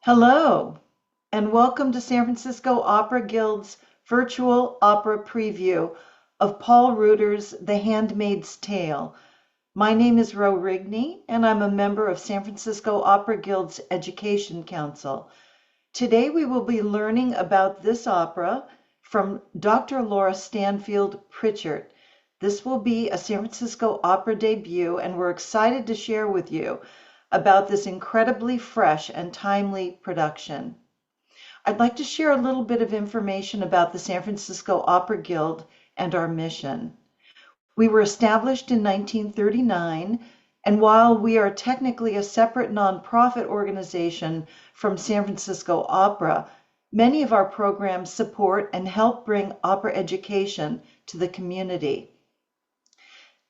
Hello, and welcome to San Francisco Opera Guild's virtual opera preview of Paul Reuter's The Handmaid's Tale. My name is Ro Rigney, and I'm a member of San Francisco Opera Guild's Education Council. Today we will be learning about this opera from Dr. Laura Stanfield Prichard. This will be a San Francisco Opera debut, and we're excited to share with you about this incredibly fresh and timely production. I'd like to share a little bit of information about the San Francisco Opera Guild and our mission. We were established in 1939, and while we are technically a separate nonprofit organization from San Francisco Opera, many of our programs support and help bring opera education to the community.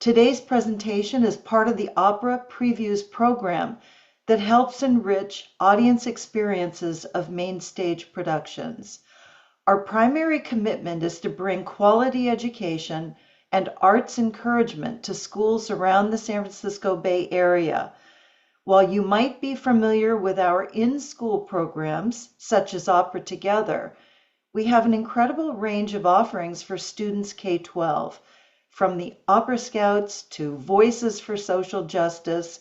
Today's presentation is part of the Opera Previews program that helps enrich audience experiences of main stage productions. Our primary commitment is to bring quality education and arts encouragement to schools around the San Francisco Bay Area. While you might be familiar with our in-school programs, such as Opera Together, we have an incredible range of offerings for students K-12, from the Opera Scouts to Voices for Social Justice.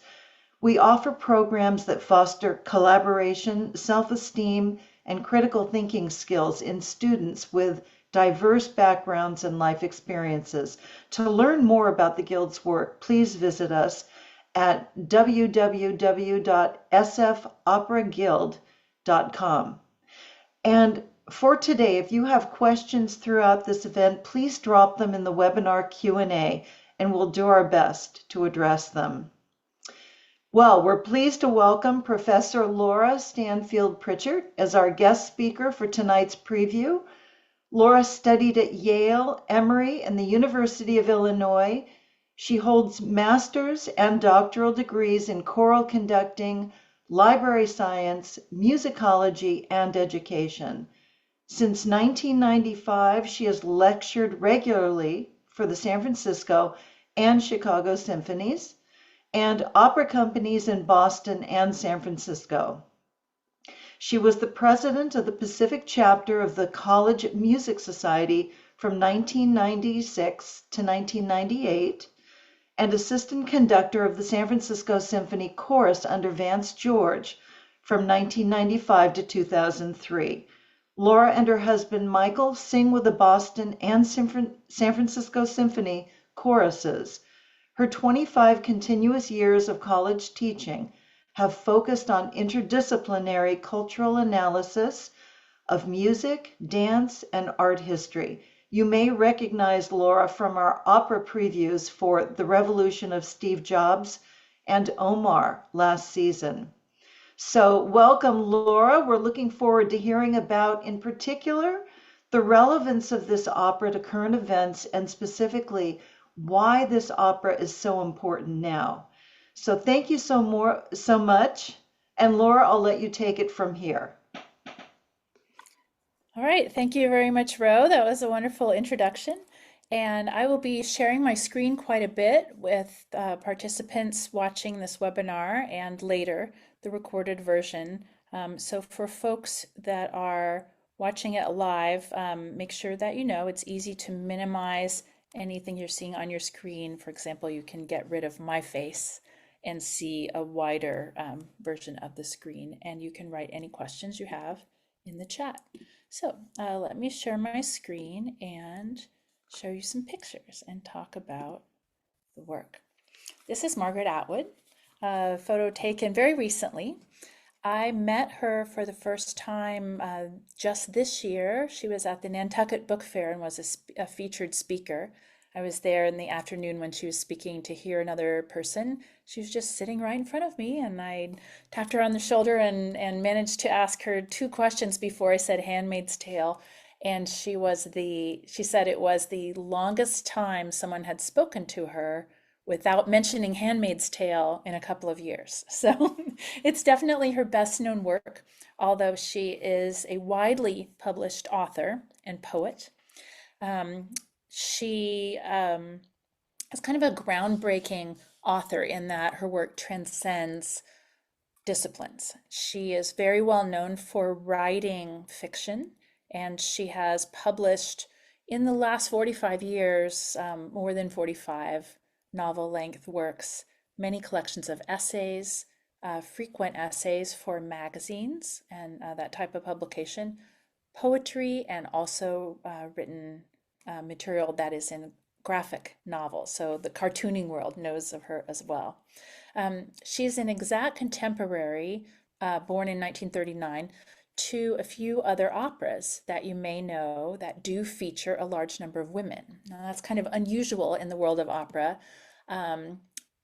We offer programs that foster collaboration, self-esteem, and critical thinking skills in students with diverse backgrounds and life experiences. To learn more about the Guild's work, please visit us at www.sfoperaguild.com. And for today, if you have questions throughout this event, please drop them in the webinar Q&A, and we'll do our best to address them. Well, we're pleased to welcome Professor Laura Stanfield Prichard as our guest speaker for tonight's preview. Laura studied at Yale, Emory, and the University of Illinois. She holds master's and doctoral degrees in choral conducting, library science, musicology, and education. Since 1995, she has lectured regularly for the San Francisco and Chicago symphonies and opera companies in Boston and San Francisco. She was the president of the Pacific chapter of the College Music Society from 1996 to 1998 and assistant conductor of the San Francisco Symphony Chorus under Vance George from 1995 to 2003. Laura and her husband Michael sing with the Boston and San Francisco Symphony choruses. Her 25 continuous years of college teaching have focused on interdisciplinary cultural analysis of music, dance, and art history. You may recognize Laura from our opera previews for The Revolution of Steve Jobs and Omar last season. So welcome, Laura. We're looking forward to hearing about, in particular, the relevance of this opera to current events and specifically why this opera is so important now. So thank you so much. And Laura, I'll let you take it from here. All right, thank you very much, Ro. That was a wonderful introduction. And I will be sharing my screen quite a bit with participants watching this webinar and later the recorded version. So for folks that are watching it live, make sure that you know it's easy to minimize anything you're seeing on your screen. For example, you can get rid of my face and see a wider version of the screen, and you can write any questions you have in the chat. So let me share my screen and show you some pictures and talk about the work. This is Margaret Atwood, a photo taken very recently. I met her for the first time just this year. She was at the Nantucket Book Fair and was a featured speaker. I was there in the afternoon when she was speaking to hear another person. She was just sitting right in front of me, and I tapped her on the shoulder and managed to ask her two questions before I said Handmaid's Tale. And she said it was the longest time someone had spoken to her without mentioning Handmaid's Tale in a couple of years. So it's definitely her best known work, although she is a widely published author and poet. She is kind of a groundbreaking author in that her work transcends disciplines. She is very well known for writing fiction, and she has published in the last 45 years more than 45 novel-length works, many collections of essays, frequent essays for magazines and that type of publication, poetry, and also written material that is in graphic novels. So the cartooning world knows of her as well. She's an exact contemporary, born in 1939, to a few other operas that you may know that do feature a large number of women. Now, that's kind of unusual in the world of opera.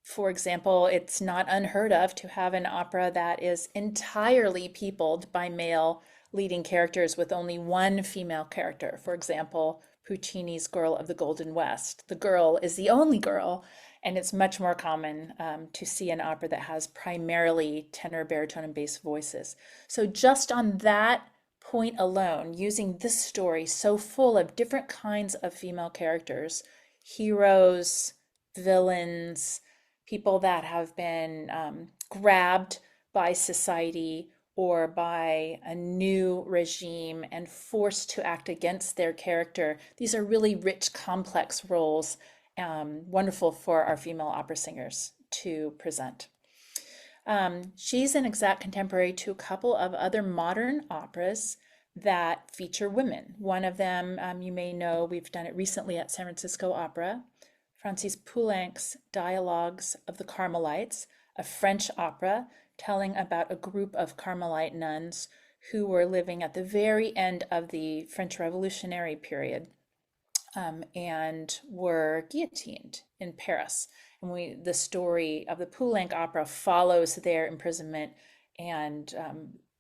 For example, it's not unheard of to have an opera that is entirely peopled by male leading characters with only one female character. For example, Puccini's Girl of the Golden West. The girl is the only girl, and it's much more common to see an opera that has primarily tenor, baritone, and bass voices. So just on that point alone, using this story so full of different kinds of female characters, heroes, villains, people that have been grabbed by society or by a new regime and forced to act against their character. These are really rich, complex roles, wonderful for our female opera singers to present. She's an exact contemporary to a couple of other modern operas that feature women. One of them, you may know, we've done it recently at San Francisco Opera, Francis Poulenc's Dialogues of the Carmelites, a French opera telling about a group of Carmelite nuns who were living at the very end of the French Revolutionary period and were guillotined in Paris. And the story of the Poulenc opera follows their imprisonment and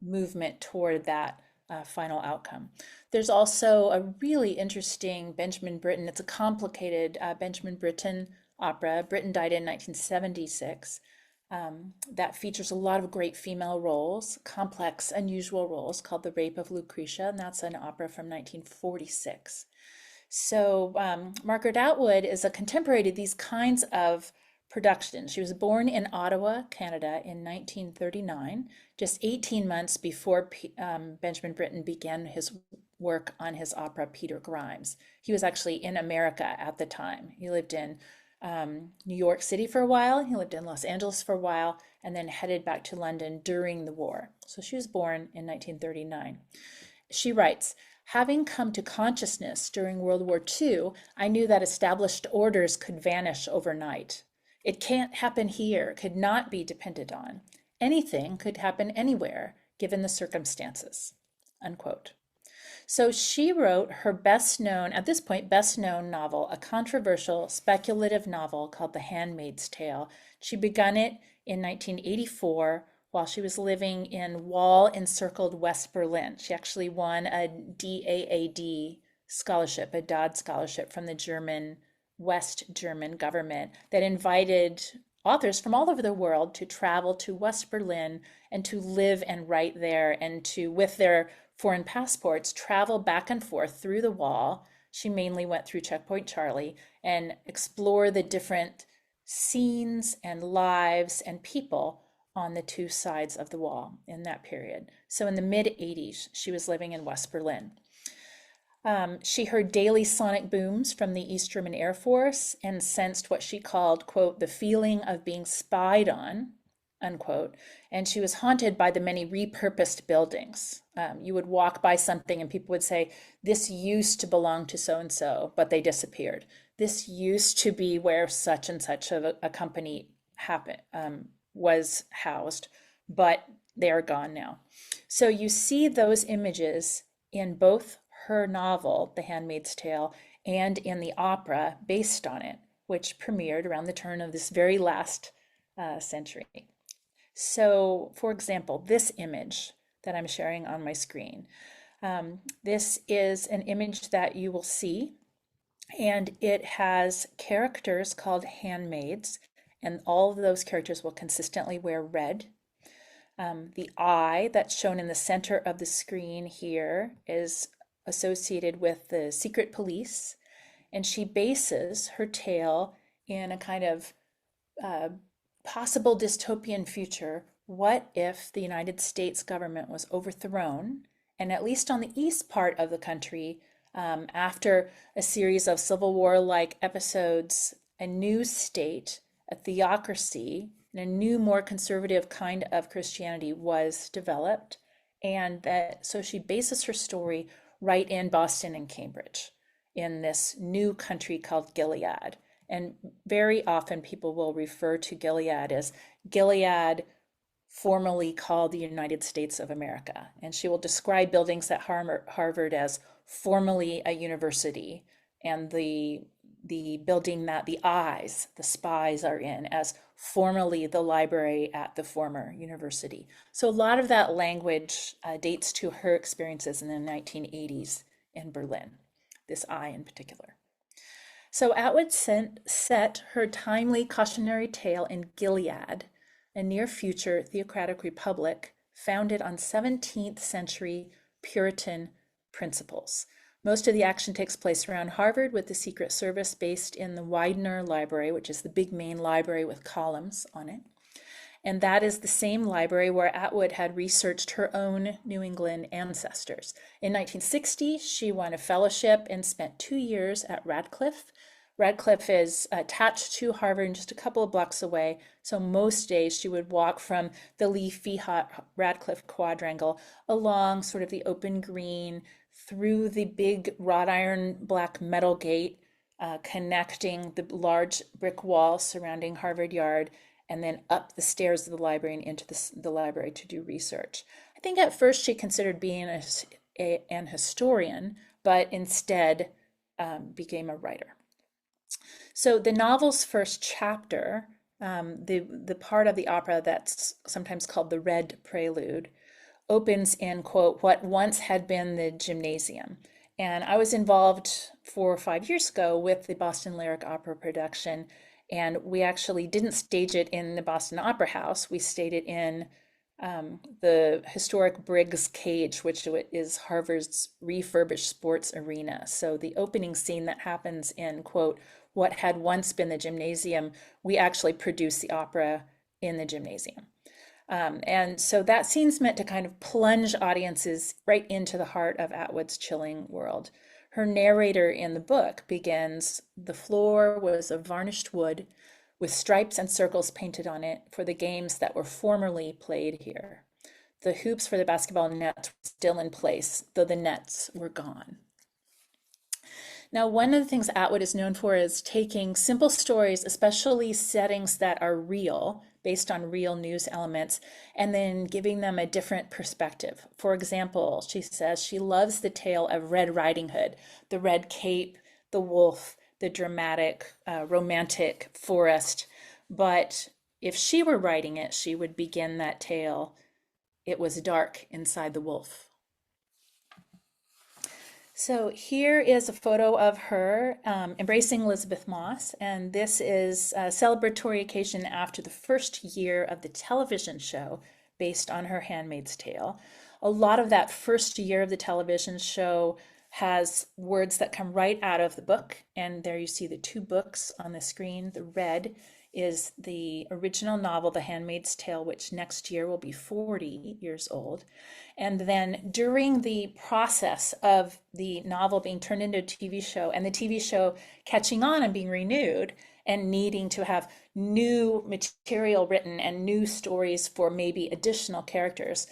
movement toward that final outcome. There's also a really interesting Benjamin Britten, it's a complicated Benjamin Britten opera. Britten died in 1976. That features a lot of great female roles, complex, unusual roles, called The Rape of Lucretia, and that's an opera from 1946. So Margaret Atwood is a contemporary to these kinds of productions. She was born in Ottawa, Canada in 1939, just 18 months before Benjamin Britten began his work on his opera Peter Grimes. He was actually in America at the time. He lived in New York City for a while, he lived in Los Angeles for a while, and then headed back to London during the war. So she was born in 1939. She writes, "Having come to consciousness during World War II, I knew that established orders could vanish overnight. It can't happen here, could not be depended on. Anything could happen anywhere, given the circumstances." Unquote. So she wrote her best known, at this point, best known novel, a controversial speculative novel called The Handmaid's Tale. She begun it in 1984 while she was living in wall-encircled West Berlin. She actually won a DAAD scholarship, a DAAD scholarship from the West German government that invited authors from all over the world to travel to West Berlin and to live and write there and to, with their foreign passports, travel back and forth through the wall. She mainly went through Checkpoint Charlie and explore the different scenes and lives and people on the two sides of the wall in that period. So in the mid-80s, she was living in West Berlin. She heard daily sonic booms from the East German Air Force and sensed what she called, quote, the feeling of being spied on, unquote. And she was haunted by the many repurposed buildings. You would walk by something and people would say, this used to belong to so-and-so, but they disappeared. This used to be where such and such a company was housed, but they are gone now. So you see those images in both her novel, The Handmaid's Tale, and in the opera based on it, which premiered around the turn of this very last century. So, for example, this image that I'm sharing on my screen, this is an image that you will see, and it has characters called handmaids, and all of those characters will consistently wear red. The eye that's shown in the center of the screen here is associated with the secret police, and she bases her tale in a kind of possible dystopian future what if the United States government was overthrown, and at least on the east part of the country, after a series of Civil War-like episodes, a new state, a theocracy, and a new, more conservative kind of Christianity was developed. And that, so she bases her story right in Boston and Cambridge, in this new country called Gilead. And very often people will refer to Gilead as Gilead, formerly called the United States of America. And she will describe buildings at Harvard as formerly a university, and the building that the spies are in, as formerly the library at the former university. So a lot of that language dates to her experiences in the 1980s in Berlin, this I in particular. So Atwood set her timely cautionary tale in Gilead, a near future theocratic republic founded on 17th century Puritan principles. Most of the action takes place around Harvard, with the Secret Service based in the Widener Library, which is the big main library with columns on it. And that is the same library where Atwood had researched her own New England ancestors. In 1960, she won a fellowship and spent 2 years at Radcliffe. Radcliffe is attached to Harvard and just a couple of blocks away. So most days she would walk from the leafy Radcliffe quadrangle along sort of the open green, through the big wrought iron black metal gate, connecting the large brick wall surrounding Harvard Yard, and then up the stairs of the library and into the library to do research. I think at first she considered being an historian, but instead became a writer. So the novel's first chapter, the part of the opera that's sometimes called the Red Prelude, opens in, quote, what once had been the gymnasium. And I was involved 4 or 5 years ago with the Boston Lyric Opera production, and we actually didn't stage it in the Boston Opera House. We staged it in the historic Briggs Cage, which is Harvard's refurbished sports arena. So the opening scene that happens in, quote, what had once been the gymnasium, we actually produced the opera in the gymnasium. And so that scene's meant to kind of plunge audiences right into the heart of Atwood's chilling world. Her narrator in the book begins, the floor was of varnished wood with stripes and circles painted on it for the games that were formerly played here. The hoops for the basketball nets were still in place, though the nets were gone. Now, one of the things Atwood is known for is taking simple stories, especially settings that are real, based on real news elements, and then giving them a different perspective. For example, she says she loves the tale of Red Riding Hood, the red cape, the wolf, the dramatic, romantic forest. But if she were writing it, she would begin that tale, it was dark inside the wolf. So here is a photo of her embracing Elizabeth Moss, and this is a celebratory occasion after the first year of the television show based on her Handmaid's Tale. A lot of that first year of the television show has words that come right out of the book, and there you see the 2 books on the screen. The red is the original novel, The Handmaid's Tale, which next year will be 40 years old. And then during the process of the novel being turned into a TV show and the TV show catching on and being renewed and needing to have new material written and new stories for maybe additional characters,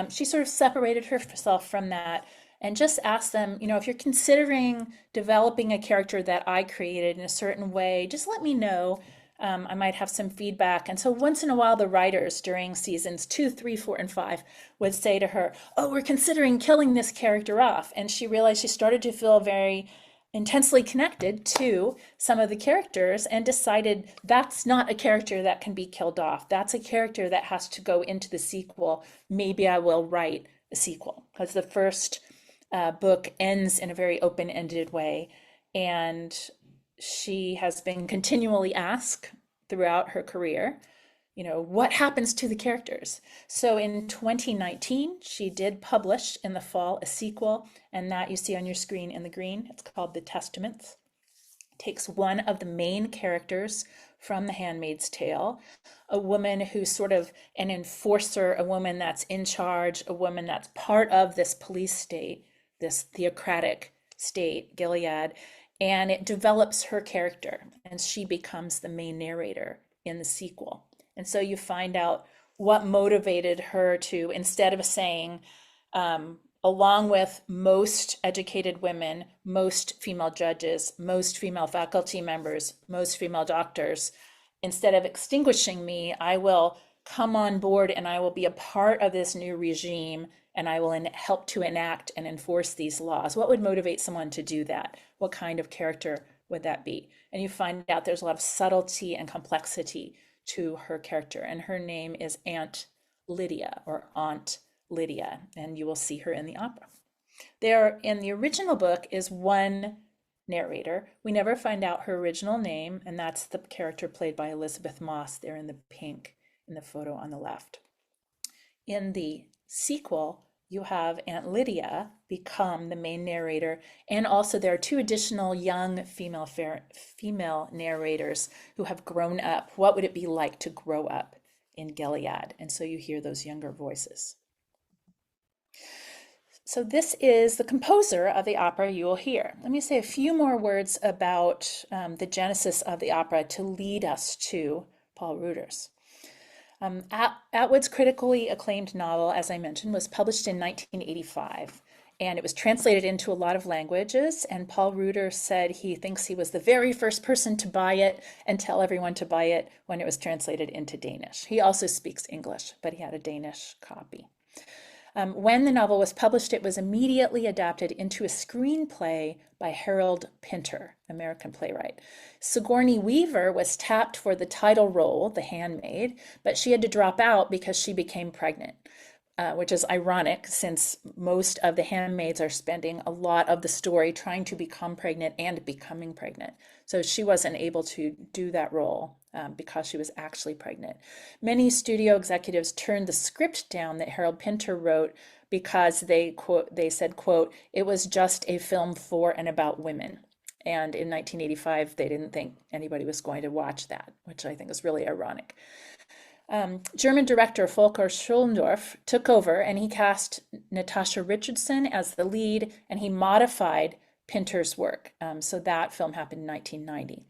she sort of separated herself from that and just asked them, if you're considering developing a character that I created in a certain way, just let me know. I might have some feedback. And so once in a while, the writers during seasons 2, 3, 4, and 5 would say to her, oh, we're considering killing this character off. And she realized she started to feel very intensely connected to some of the characters and decided that's not a character that can be killed off. That's a character that has to go into the sequel. Maybe I will write a sequel, because the first book ends in a very open-ended way. And she has been continually asked throughout her career, what happens to the characters? So in 2019, she did publish in the fall a sequel, and that you see on your screen in the green. It's called The Testaments. It takes one of the main characters from The Handmaid's Tale, a woman who's sort of an enforcer, a woman that's in charge, a woman that's part of this police state, this theocratic state, Gilead, and it develops her character, and she becomes the main narrator in the sequel. And so you find out what motivated her to, instead of saying, along with most educated women, most female judges, most female faculty members, most female doctors, instead of extinguishing me, I will come on board and I will be a part of this new regime and I will help to enact and enforce these laws. What would motivate someone to do that? What kind of character would that be? And you find out there's a lot of subtlety and complexity to her character, and her name is Aunt Lydia, or Aunt Lydia, and you will see her in the opera. There, in the original book, is one narrator. We never find out her original name, and that's the character played by Elizabeth Moss there in the pink in the photo on the left. In the sequel, you have Aunt Lydia become the main narrator, and also there are two additional young female narrators who have grown up. What would it be like to grow up in Gilead? And so you hear those younger voices. So this is the composer of the opera you will hear. Let me say a few more words about the genesis of the opera to lead us to Paul Reuter's. Atwood's critically acclaimed novel, as I mentioned, was published in 1985, and it was translated into a lot of languages, and Paul Reuter said he thinks he was the very first person to buy it and tell everyone to buy it when it was translated into Danish. He also speaks English, but he had a Danish copy. When the novel was published, it was immediately adapted into a screenplay by Harold Pinter, American playwright. Sigourney Weaver was tapped for the title role, the handmaid, but she had to drop out because she became pregnant, which is ironic since most of the handmaids are spending a lot of the story trying to become pregnant and becoming pregnant. So she wasn't able to do that role because she was actually pregnant. Many studio executives turned the script down that Harold Pinter wrote because they said, quote, it was just a film for and about women. And in 1985, they didn't think anybody was going to watch that, which I think is really ironic. German director Volker Schullendorf took over and he cast Natasha Richardson as the lead, and he modified Pinter's work. So that film happened in 1990.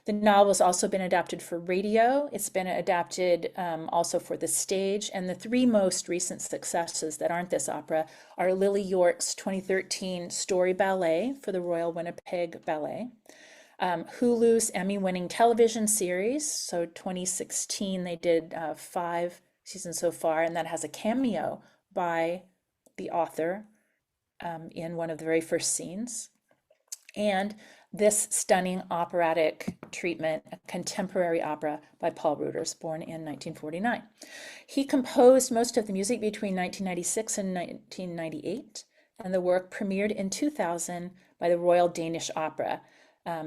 The novel has also been adapted for radio. It's been adapted also for the stage. And the three most recent successes that aren't this opera are Lily York's 2013 story ballet for the Royal Winnipeg Ballet, Hulu's Emmy-winning television series. So 2016, they did 5 seasons so far, and that has a cameo by the author in one of the very first scenes. And this stunning operatic treatment, a contemporary opera by Paul Reuter, born in 1949. He composed most of the music between 1996 and 1998, and the work premiered in 2000 by the Royal Danish Opera.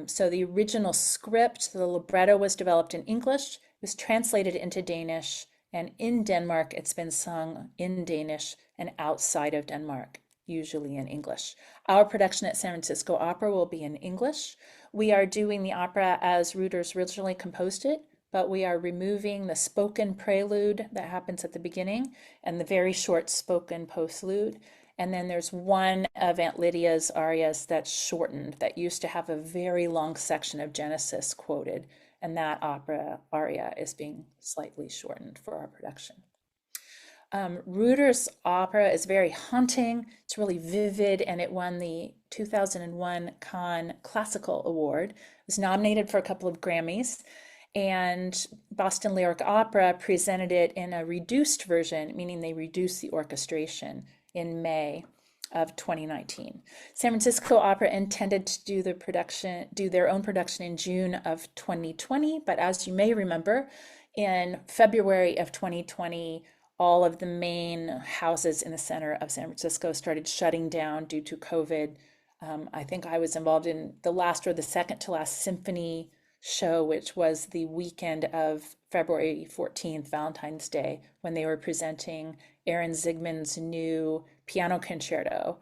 So the original script, the libretto, was developed in English, was translated into Danish, and in Denmark it's been sung in Danish and outside of Denmark, usually in English. Our production at San Francisco Opera will be in English. We are doing the opera as Reuter's originally composed it, but we are removing the spoken prelude that happens at the beginning and the very short spoken postlude. And then there's one of Aunt Lydia's arias that's shortened, that used to have a very long section of Genesis quoted, and that opera aria is being slightly shortened for our production. Reuter's opera is very haunting, it's really vivid, and it won the 2001 Cannes Classical Award. It was nominated for a couple of Grammys, and Boston Lyric Opera presented it in a reduced version, meaning they reduced the orchestration, in May of 2019. San Francisco Opera intended to do their own production in June of 2020, but as you may remember, in February of 2020, all of the main houses in the center of San Francisco started shutting down due to COVID. I think I was involved in the last or the second to last symphony show, which was the weekend of February 14th, Valentine's Day, when they were presenting Aaron Zigman's new piano concerto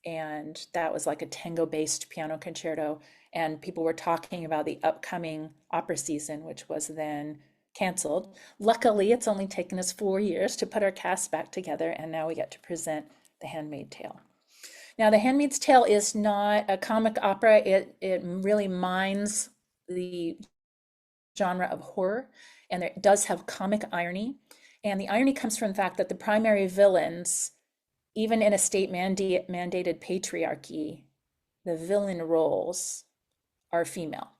and that was like a tango-based piano concerto. And people were talking about the upcoming opera season, which was then canceled. Luckily, it's only taken us 4 years to put our cast back together, and now we get to present The Handmaid's Tale. Now, The Handmaid's Tale is not a comic opera. It really mines the genre of horror, and it does have comic irony. And the irony comes from the fact that the primary villains, even in a state mandated patriarchy, the villain roles are female.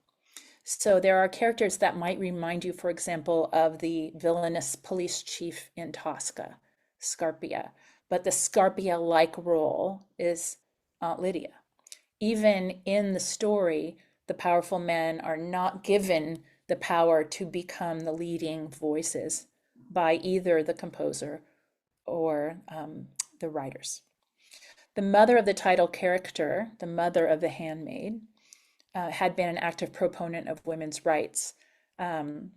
So there are characters that might remind you, for example, of the villainous police chief in Tosca, Scarpia. But the Scarpia-like role is Aunt Lydia. Even in the story, the powerful men are not given the power to become the leading voices by either the composer or the writers. The mother of the title character, the mother of the handmaid, had been an active proponent of women's rights. And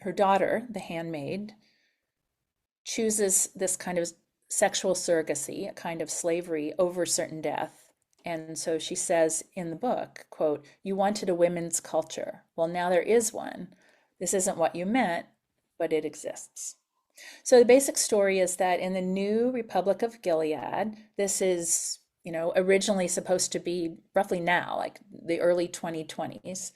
her daughter, the handmaid, chooses this kind of sexual surrogacy, a kind of slavery, over certain death. And so she says in the book, quote, "You wanted a women's culture. Well, now there is one. This isn't what you meant, but it exists." So the basic story is that in the new Republic of Gilead, this is, originally supposed to be roughly now, like the early 2020s.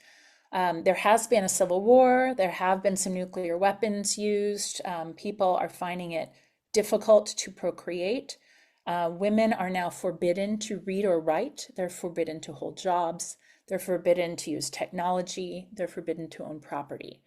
There has been a civil war. There have been some nuclear weapons used. People are finding it difficult to procreate. Women are now forbidden to read or write. They're forbidden to hold jobs. They're forbidden to use technology. They're forbidden to own property.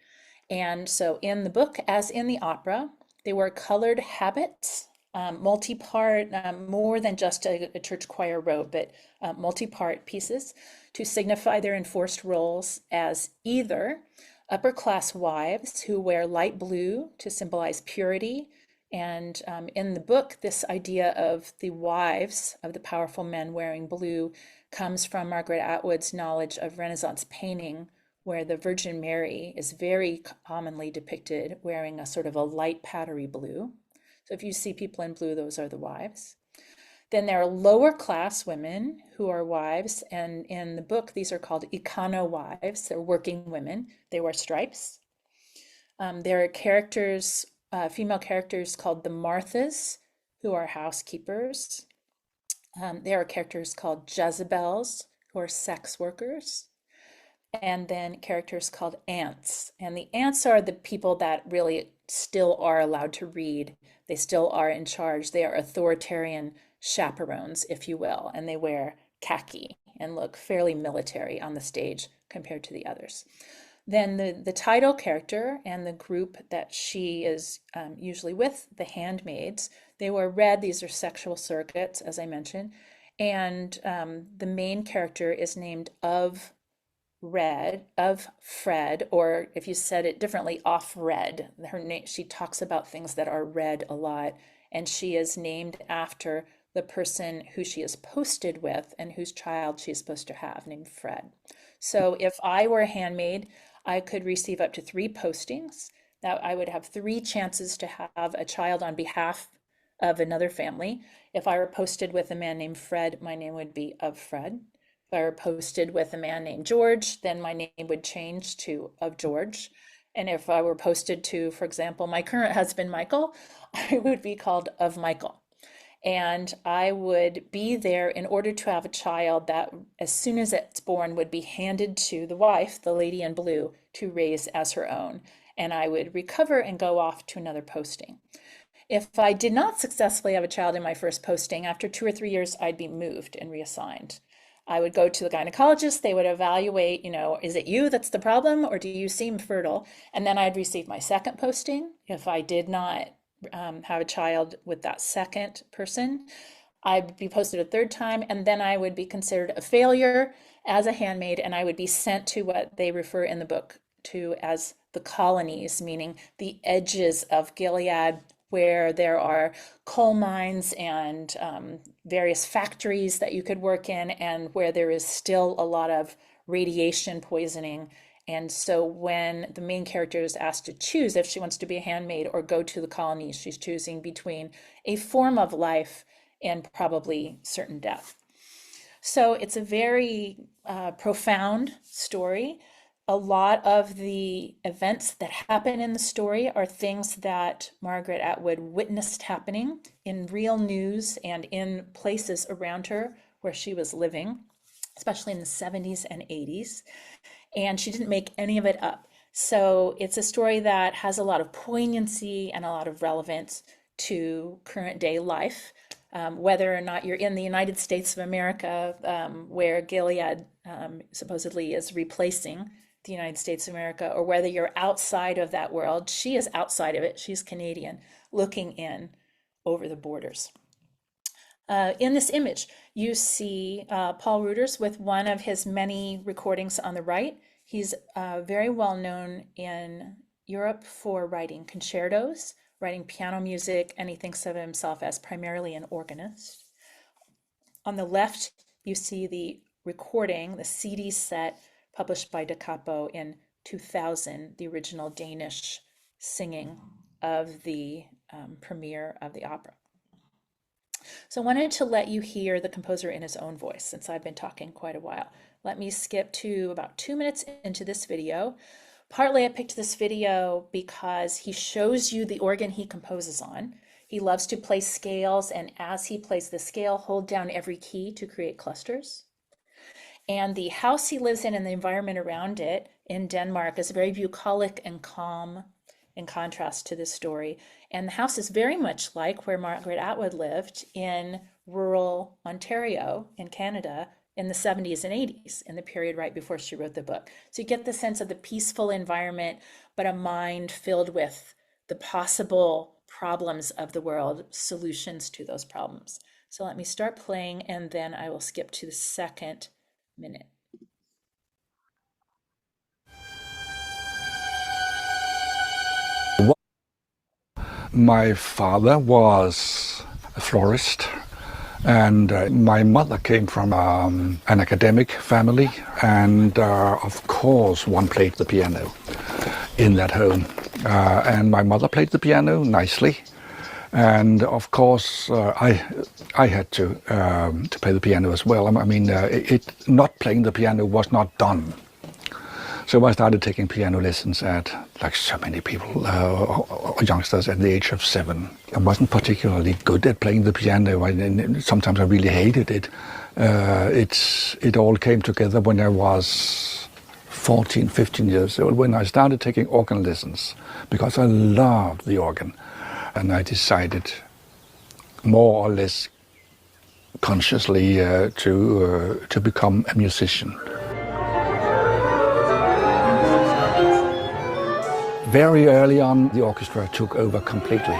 And so in the book, as in the opera, they wear colored habits, multi-part, more than just a church choir robe, but multi-part pieces to signify their enforced roles as either upper-class wives who wear light blue to symbolize purity. And in the book, this idea of the wives of the powerful men wearing blue comes from Margaret Atwood's knowledge of Renaissance painting, where the Virgin Mary is very commonly depicted wearing a sort of a light powdery blue. So if you see people in blue, those are the wives. Then there are lower class women who are wives, and in the book, these are called econo wives. They're working women. They wear stripes. There are characters, female characters called the Marthas, who are housekeepers. There are characters called Jezebels, who are sex workers. And then characters called aunts. And the aunts are the people that really still are allowed to read. They still are in charge. They are authoritarian chaperones, if you will, and they wear khaki and look fairly military on the stage compared to the others. Then the title character and the group that she is usually with, the handmaids, they wear red. These are sexual surrogates, as I mentioned. And the main character is named of Fred, or if you said it differently, off red. Her name, she talks about things that are red a lot, and she is named after the person who she is posted with and whose child she is supposed to have, named Fred. So if I were a handmaid, I could receive up to 3 postings. That I would have 3 chances to have a child on behalf of another family. If I were posted with a man named Fred, my name would be of Fred. If I were posted with a man named George, then my name would change to of George. And if I were posted to, for example, my current husband, Michael, I would be called of Michael. And I would be there in order to have a child that, as soon as it's born, would be handed to the wife, the lady in blue, to raise as her own. And I would recover and go off to another posting. If I did not successfully have a child in my first posting, after 2 or 3 years, I'd be moved and reassigned. I would go to the gynecologist. They would evaluate, is it you that's the problem, or do you seem fertile? And then I'd receive my second posting. If I did not have a child with that second person, I'd be posted a third time, and then I would be considered a failure as a handmaid, and I would be sent to what they refer in the book to as the colonies, meaning the edges of Gilead, where there are coal mines and various factories that you could work in, and where there is still a lot of radiation poisoning. And so when the main character is asked to choose if she wants to be a handmaid or go to the colonies, she's choosing between a form of life and probably certain death. So it's a very profound story. A lot of the events that happen in the story are things that Margaret Atwood witnessed happening in real news and in places around her where she was living, especially in the 70s and 80s. And she didn't make any of it up. So it's a story that has a lot of poignancy and a lot of relevance to current day life. Whether or not you're in the United States of America, where Gilead supposedly is replacing the United States of America, or whether you're outside of that world, she is outside of it. She's Canadian, looking in over the borders. In this image, you see Paul Ruders with one of his many recordings on the right. He's very well known in Europe for writing concertos, writing piano music, and he thinks of himself as primarily an organist. On the left, you see the recording, the CD set published by Da Capo in 2000, the original Danish singing of the premiere of the opera. So I wanted to let you hear the composer in his own voice, since I've been talking quite a while. Let me skip to about 2 minutes into this video. Partly I picked this video because he shows you the organ he composes on. He loves to play scales, and as he plays the scale, hold down every key to create clusters. And the house he lives in and the environment around it in Denmark is very bucolic and calm, in contrast to this story. And the house is very much like where Margaret Atwood lived in rural Ontario in Canada in the 70s and 80s, in the period right before she wrote the book. So you get the sense of the peaceful environment, but a mind filled with the possible problems of the world, solutions to those problems. So let me start playing, and then I will skip to the second minute. My father was a florist, and my mother came from an academic family, and of course one played the piano in that home. And my mother played the piano nicely, and of course I had to play the piano as well. I mean, not playing the piano was not done. So I started taking piano lessons at, like so many people, youngsters, at the age of 7. I wasn't particularly good at playing the piano. Sometimes I really hated it. It all came together when I was 14, 15 years old, when I started taking organ lessons, because I loved the organ. And I decided, more or less consciously, to become a musician. Very early on, the orchestra took over completely.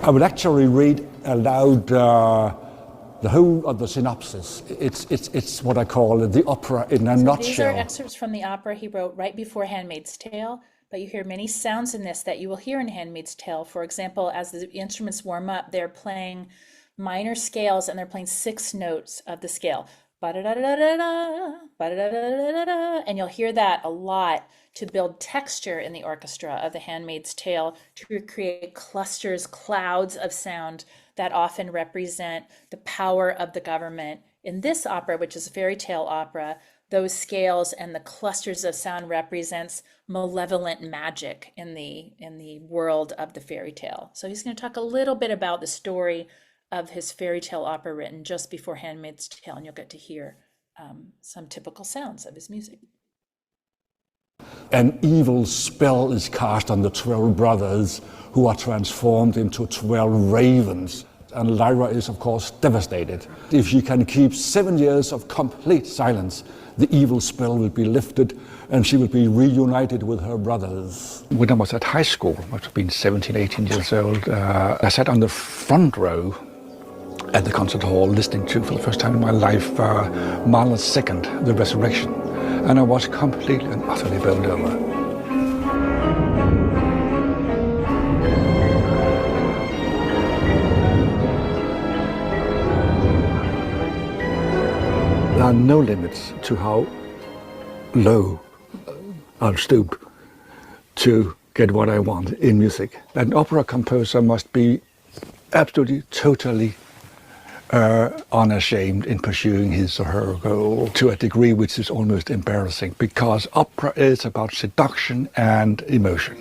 I will actually read aloud the whole of the synopsis. It's what I call the opera in a nutshell. These are excerpts from the opera he wrote right before Handmaid's Tale, but you hear many sounds in this that you will hear in Handmaid's Tale. For example, as the instruments warm up, they're playing minor scales, and they're playing 6 notes of the scale. And you'll hear that a lot to build texture in the orchestra of The Handmaid's Tale, to create clusters, clouds of sound that often represent the power of the government. In this opera, which is a fairy tale opera, those scales and the clusters of sound represents malevolent magic in the world of the fairy tale. So he's going to talk a little bit about the story of his fairy tale opera written just before Handmaid's Tale, and you'll get to hear some typical sounds of his music. An evil spell is cast on the 12 brothers, who are transformed into 12 ravens. And Lyra is, of course, devastated. If she can keep 7 years of complete silence, the evil spell will be lifted and she will be reunited with her brothers. When I was at high school, I must have been 17, 18 years old, I sat on the front row at the concert hall listening to, for the first time in my life, Mahler's Second, The Resurrection. And I was completely and utterly bowled over. There are no limits to how low I'll stoop to get what I want in music. An opera composer must be absolutely, totally unashamed in pursuing his or her goal to a degree which is almost embarrassing, because opera is about seduction and emotion.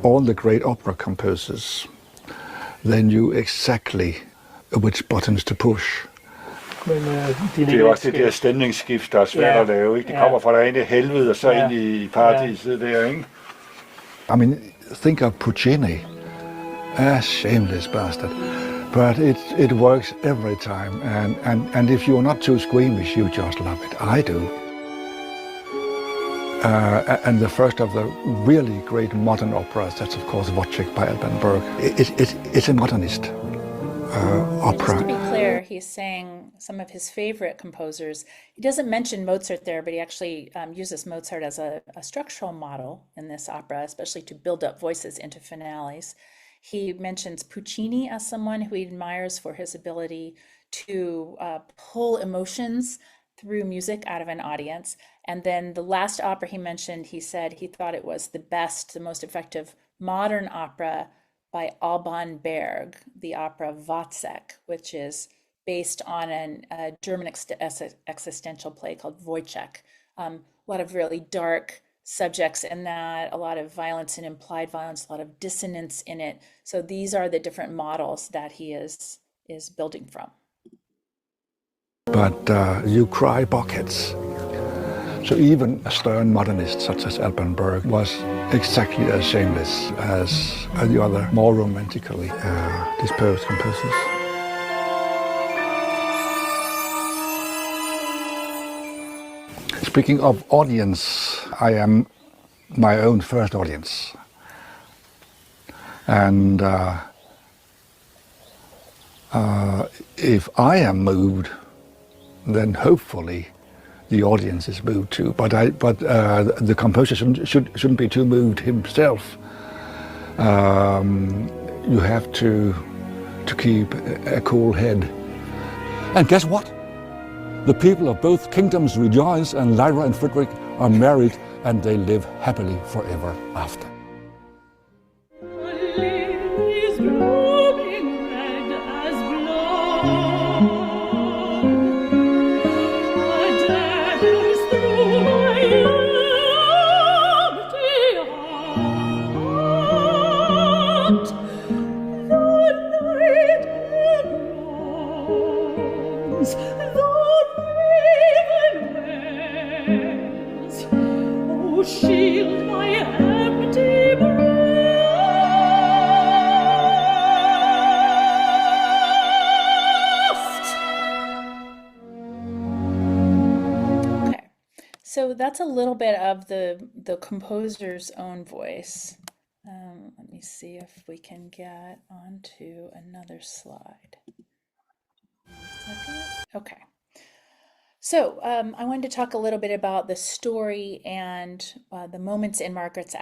All the great opera composers, they knew exactly which buttons to push. Men Det er også det der stemningsskift, der er svært at lave, ikke? Det kommer fra derinde i helvede og så ind i paradiset der, ikke? I mean, think of Puccini, a shameless bastard. But it works every time, and if you're not too squeamish, you just love it. I do. And the first of the really great modern operas, that's of course Wojciech by Alban Berg. It's a modernist opera. Just to be clear, he's saying some of his favorite composers. He doesn't mention Mozart there, but he actually uses Mozart as a structural model in this opera, especially to build up voices into finales. He mentions Puccini as someone who he admires for his ability to pull emotions through music out of an audience. And then the last opera he mentioned, he said he thought it was the best, the most effective modern opera by Alban Berg, the opera Wozzeck, which is based on a German existential play called Wojciech. A lot of really dark subjects in that, a lot of violence and implied violence, a lot of dissonance in it. So these are the different models that he is building from. But you cry buckets. So even a stern modernist such as Alban Berg was exactly as shameless as the other more romantically disposed composers. Speaking of audience, I am my own first audience. And if I am moved, then hopefully the audience is moved too. But the composer shouldn't be too moved himself. You have to keep a cool head. And guess what? The people of both kingdoms rejoice, and Lyra and Frederick are married, and they live happily forever after. So that's a little bit of the composer's own voice. Let me see if we can get onto another slide. Okay. So I wanted to talk a little bit about the story and the moments in Margaret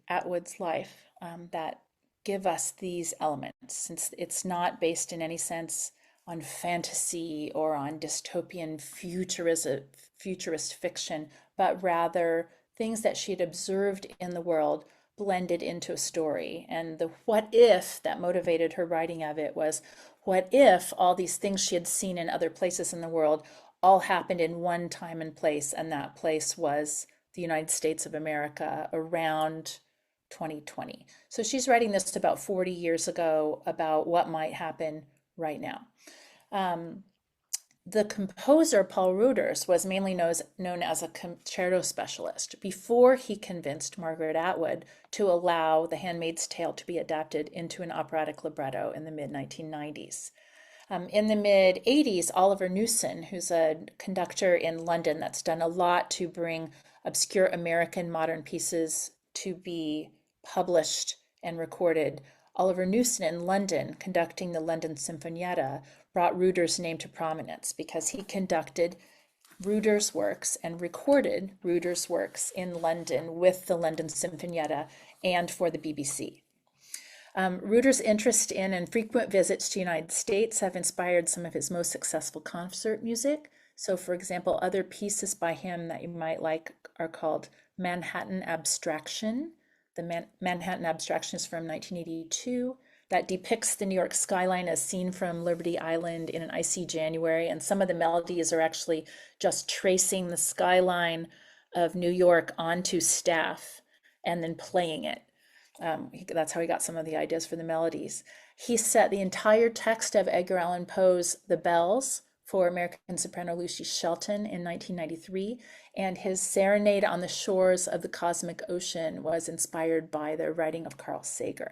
Atwood's life that give us these elements, since it's not based in any sense on fantasy or on dystopian futurist fiction, but rather things that she had observed in the world blended into a story. And the what if that motivated her writing of it was, what if all these things she had seen in other places in the world all happened in one time and place, and that place was the United States of America around 2020. So she's writing this about 40 years ago about what might happen right now. The composer, Paul Ruders, was mainly known as a concerto specialist before he convinced Margaret Atwood to allow The Handmaid's Tale to be adapted into an operatic libretto in the mid-1990s. In the mid-80s, Oliver Newson, who's a conductor in London that's done a lot to bring obscure American modern pieces to be published and recorded, Oliver Newson in London, conducting the London Sinfonietta, brought Reuter's name to prominence because he conducted Reuter's works and recorded Reuter's works in London with the London Sinfonietta and for the BBC. Reuter's interest in and frequent visits to the United States have inspired some of his most successful concert music. So, for example, other pieces by him that you might like are called Manhattan Abstraction. The Manhattan Abstraction is from 1982. That depicts the New York skyline as seen from Liberty Island in an icy January. And some of the melodies are actually just tracing the skyline of New York onto staff and then playing it. That's how he got some of the ideas for the melodies. He set the entire text of Edgar Allan Poe's The Bells for American soprano Lucy Shelton in 1993, and his Serenade on the Shores of the Cosmic Ocean was inspired by the writing of Carl Sagan.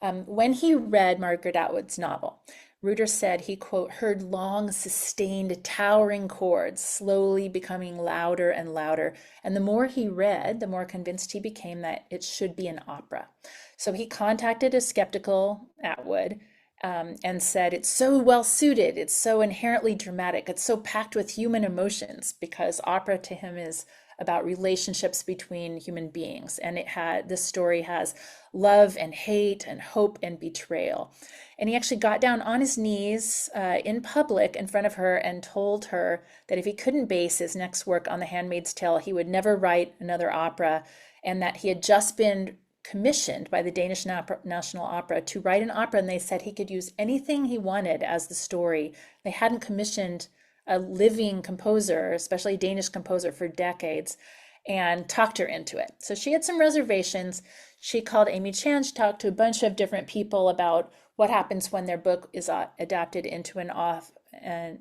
When he read Margaret Atwood's novel, Reuter said he, quote, heard long, sustained, towering chords slowly becoming louder and louder. And the more he read, the more convinced he became that it should be an opera. So he contacted a skeptical Atwood and said, it's so well suited, it's so inherently dramatic, it's so packed with human emotions, because opera to him is about relationships between human beings. And this story has love and hate and hope and betrayal. And he actually got down on his knees in public in front of her and told her that if he couldn't base his next work on The Handmaid's Tale, he would never write another opera, and that he had just been commissioned by the Danish National Opera to write an opera, and they said he could use anything he wanted as the story. They hadn't commissioned a living composer, especially a Danish composer, for decades, and talked her into it. So she had some reservations. She called Amy Chan. She talked to a bunch of different people about what happens when their book is adapted into an opera. And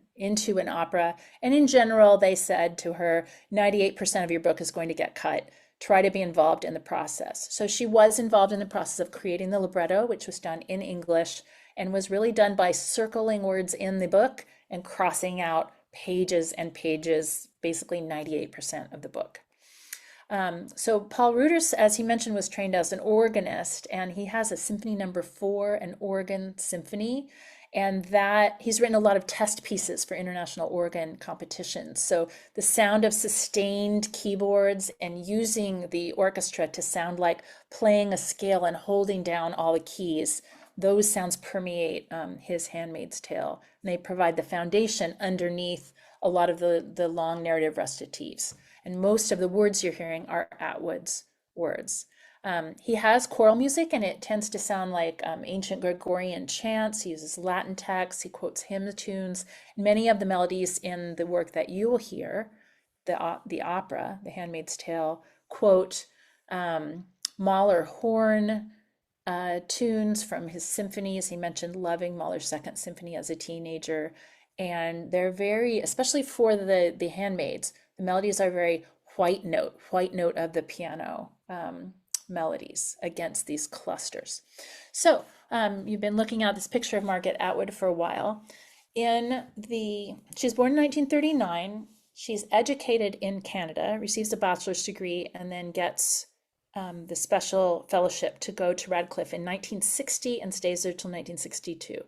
in general, they said to her, 98% of your book is going to get cut. Try to be involved in the process. So she was involved in the process of creating the libretto, which was done in English and was really done by circling words in the book and crossing out pages and pages, basically 98% of the book. So Paul Reuter, as he mentioned, was trained as an organist, and he has a Symphony No. 4, an organ symphony, and that he's written a lot of test pieces for international organ competitions. So the sound of sustained keyboards and using the orchestra to sound like playing a scale and holding down all the keys, those sounds permeate his Handmaid's Tale, and they provide the foundation underneath a lot of the long narrative recitatives. And most of the words you're hearing are Atwood's words. He has choral music, and it tends to sound like ancient Gregorian chants. He uses Latin texts. He quotes hymn tunes. Many of the melodies in the work that you will hear, the opera, The Handmaid's Tale, quote Mahler horn tunes from his symphonies. He mentioned loving Mahler's Second Symphony as a teenager. And they're very, especially for the handmaids, the melodies are very white note of the piano melodies against these clusters. So you've been looking at this picture of Margaret Atwood for a while. She's born in 1939. She's educated in Canada, receives a bachelor's degree, and then gets the special fellowship to go to Radcliffe in 1960 and stays there till 1962.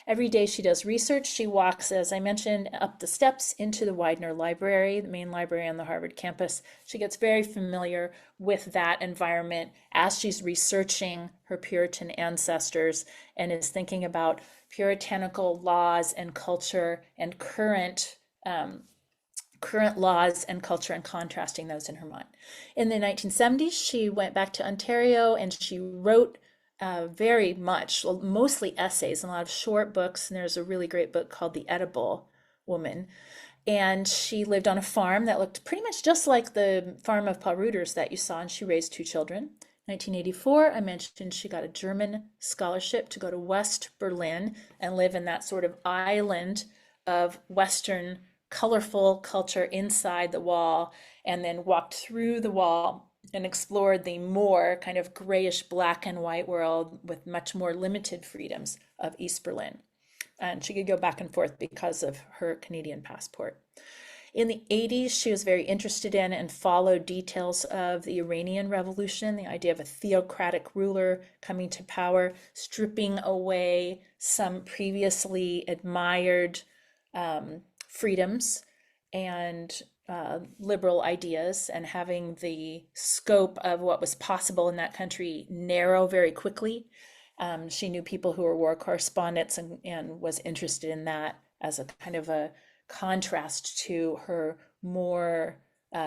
Every day she does research. She walks, as I mentioned, up the steps into the Widener Library, the main library on the Harvard campus. She gets very familiar with that environment as she's researching her Puritan ancestors and is thinking about puritanical laws and culture and current laws and culture and contrasting those in her mind. In the 1970s, she went back to Ontario and she wrote mostly essays and a lot of short books. And there's a really great book called The Edible Woman. And she lived on a farm that looked pretty much just like the farm of Paul Reuter's that you saw, and she raised 2 children. 1984, I mentioned she got a German scholarship to go to West Berlin and live in that sort of island of Western colorful culture inside the wall, and then walked through the wall and explored the more kind of grayish black and white world with much more limited freedoms of East Berlin. And she could go back and forth because of her Canadian passport. In the 80s, she was very interested in and followed details of the Iranian Revolution, the idea of a theocratic ruler coming to power, stripping away some previously admired freedoms and liberal ideas, and having the scope of what was possible in that country narrow very quickly. She knew people who were war correspondents and was interested in that as a kind of a contrast to her more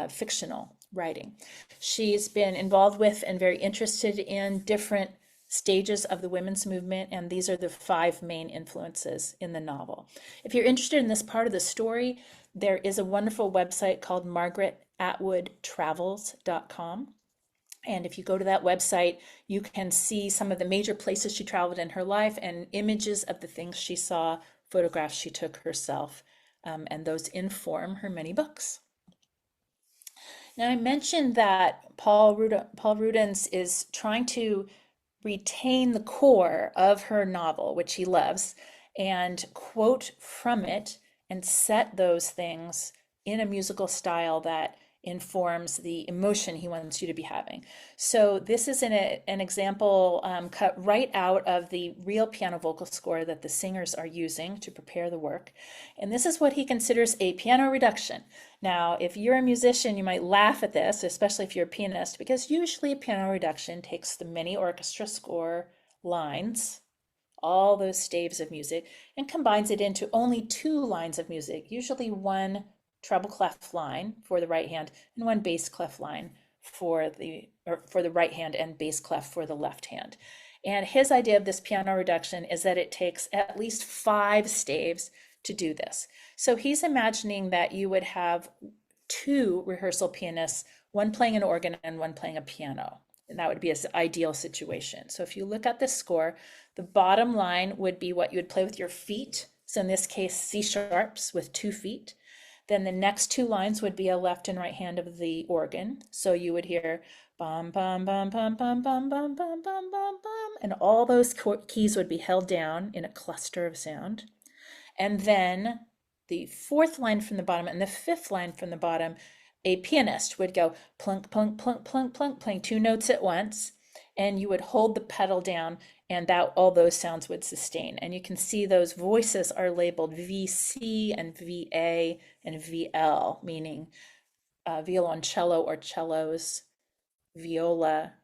fictional writing. She's been involved with and very interested in different stages of the women's movement, and these are the 5 main influences in the novel. If you're interested in this part of the story, there is a wonderful website called margaretatwoodtravels.com. And if you go to that website, you can see some of the major places she traveled in her life and images of the things she saw, photographs she took herself, and those inform her many books. Now, I mentioned that Paul Rudens is trying to retain the core of her novel, which he loves, and quote from it and set those things in a musical style that informs the emotion he wants you to be having. So this is an example cut right out of the real piano vocal score that the singers are using to prepare the work. And this is what he considers a piano reduction. Now, if you're a musician, you might laugh at this, especially if you're a pianist, because usually a piano reduction takes the mini orchestra score lines, all those staves of music, and combines it into only 2 lines of music, usually 1 treble clef line for the right hand and 1 bass clef line for the right hand and bass clef for the left hand. And his idea of this piano reduction is that it takes at least 5 staves to do this. So he's imagining that you would have 2 rehearsal pianists, one playing an organ and one playing a piano. And that would be an ideal situation. So if you look at this score, the bottom line would be what you would play with your feet. So in this case, C sharps with 2 feet. Then the next 2 lines would be a left and right hand of the organ. So you would hear bum, bum, bum, bum, bum, bum, bum, bum, bum, bum, bum. And all those keys would be held down in a cluster of sound. And then the 4th line from the bottom and the 5th line from the bottom, a pianist would go plunk, plunk, plunk, plunk, plunk, playing 2 notes at once. And you would hold the pedal down, and that all those sounds would sustain. And you can see those voices are labeled VC and VA and VL, meaning violoncello or cellos, viola,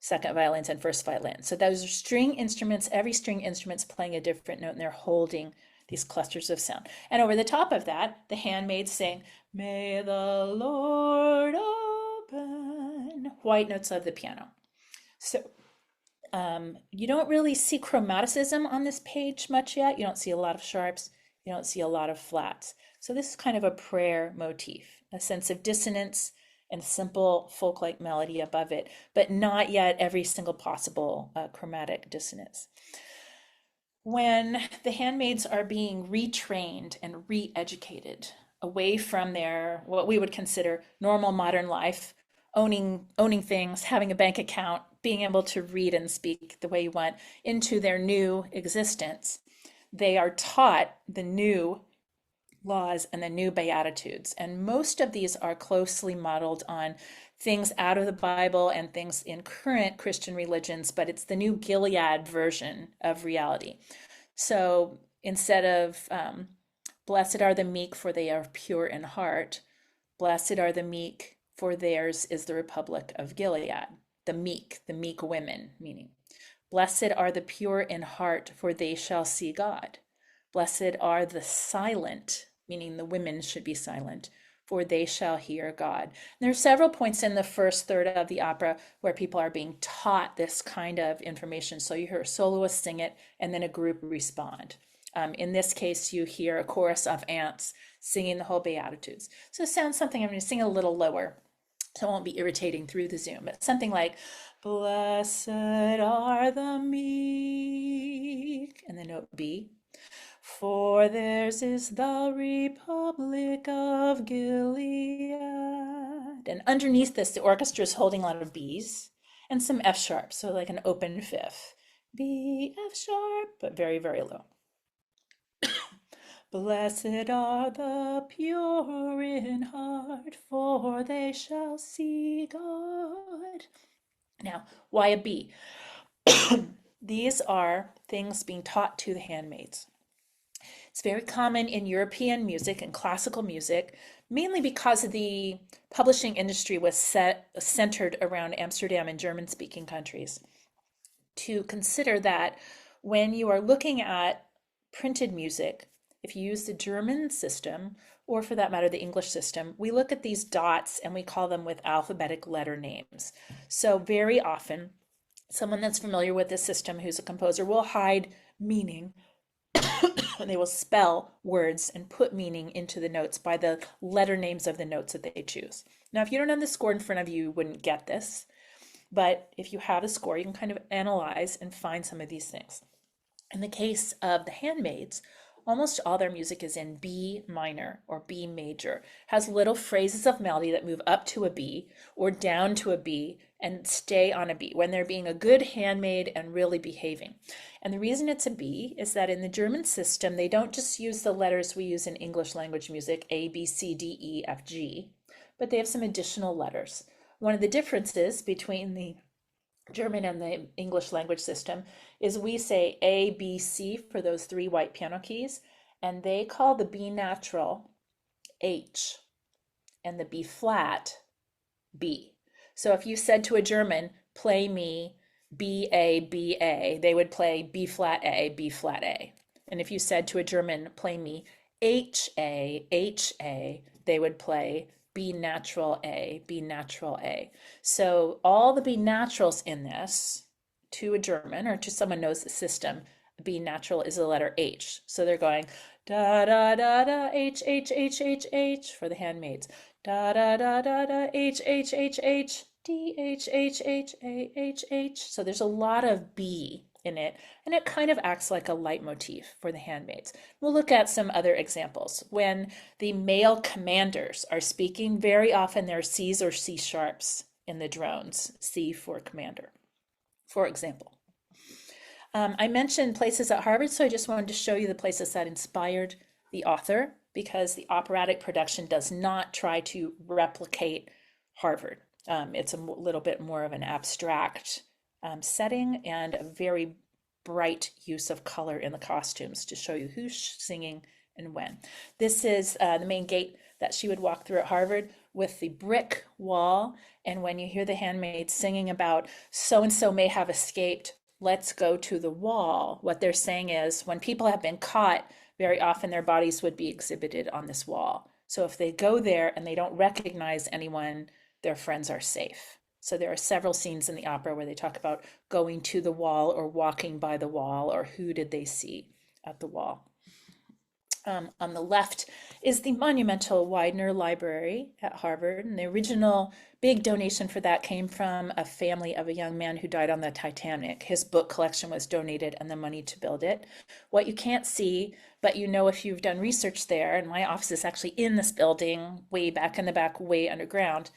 second violins, and first violin. So those are string instruments. Every string instrument's playing a different note, and they're holding these clusters of sound. And over the top of that, the handmaids sing, "May the Lord open," white notes of the piano. So you don't really see chromaticism on this page much yet. You don't see a lot of sharps. You don't see a lot of flats. So this is kind of a prayer motif, a sense of dissonance and simple folk-like melody above it, but not yet every single possible chromatic dissonance. When the handmaids are being retrained and re-educated away from their, what we would consider normal modern life, owning things, having a bank account, being able to read and speak the way you want, into their new existence, they are taught the new laws and the new beatitudes. And most of these are closely modeled on things out of the Bible and things in current Christian religions, but it's the new Gilead version of reality. So instead of blessed are the meek, for they are pure in heart, blessed are the meek, for theirs is the republic of Gilead. The meek women, meaning. Blessed are the pure in heart, for they shall see God. Blessed are the silent, meaning the women should be silent, for they shall hear God. And there are several points in the first third of the opera where people are being taught this kind of information. So you hear a soloist sing it, and then a group respond. In this case, you hear a chorus of aunts singing the whole Beatitudes. So it sounds something, I'm going to sing a little lower, so it won't be irritating through the Zoom, but something like, blessed are the meek, and the note B, for theirs is the republic of Gilead. And underneath this, the orchestra is holding a lot of B's and some F sharps, so like an open fifth. B, F sharp, but very, very low. Blessed are the pure in heart, for they shall see God. Now, why a B? These are things being taught to the handmaids. It's very common in European music and classical music, mainly because the publishing industry was centered around Amsterdam and German-speaking countries, to consider that when you are looking at printed music, if you use the German system, or for that matter, the English system, we look at these dots and we call them with alphabetic letter names. So very often, someone that's familiar with this system who's a composer will hide meaning and they will spell words and put meaning into the notes by the letter names of the notes that they choose. Now, if you don't have the score in front of you, you wouldn't get this. But if you have a score, you can kind of analyze and find some of these things. In the case of the Handmaids, almost all their music is in B minor or B major, has little phrases of melody that move up to a B or down to a B and stay on a B when they're being a good handmaid and really behaving. And the reason it's a B is that in the German system, they don't just use the letters we use in English language music, A, B, C, D, E, F, G, but they have some additional letters. One of the differences between the German and the English language system is we say A, B, C for those three white piano keys, and they call the B natural H and the B flat B. So if you said to a German, play me B, A, B, A, they would play B flat A, B flat A. And if you said to a German, play me H, A, H, A, they would play B natural A, B natural A. So all the B naturals in this, to a German or to someone who knows the system, B natural is the letter H. So they're going da da da da H H H H H for the handmaids. Da da da da da H H H H D H H H A H H. So there's a lot of B in it, and it kind of acts like a leitmotif for the handmaids. We'll look at some other examples. When the male commanders are speaking, very often there are C's or C sharps in the drones, C for commander, for example. I mentioned places at Harvard, so I just wanted to show you the places that inspired the author, because the operatic production does not try to replicate Harvard. It's a little bit more of an abstract setting and a very bright use of color in the costumes to show you who's singing and when. This is the main gate that she would walk through at Harvard with the brick wall. And when you hear the handmaids singing about so-and-so may have escaped, let's go to the wall, what they're saying is when people have been caught, very often their bodies would be exhibited on this wall. So if they go there and they don't recognize anyone, their friends are safe. So there are several scenes in the opera where they talk about going to the wall or walking by the wall or who did they see at the wall. On the left is the monumental Widener Library at Harvard, and the original big donation for that came from a family of a young man who died on the Titanic. His book collection was donated and the money to build it. What you can't see, but you know if you've done research there, and my office is actually in this building, way back in the back, way underground.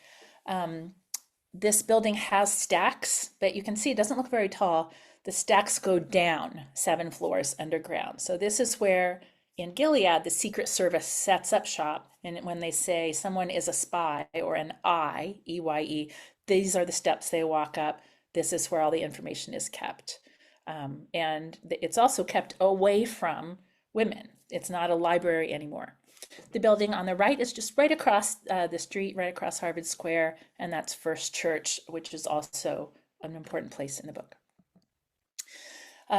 This building has stacks, but you can see it doesn't look very tall. The stacks go down 7 floors underground. So this is where in Gilead, the Secret Service sets up shop, and when they say someone is a spy or an I, E-Y-E, these are the steps they walk up. This is where all the information is kept. And it's also kept away from women. It's not a library anymore. The building on the right is just right across the street, right across Harvard Square, and that's First Church, which is also an important place in the book.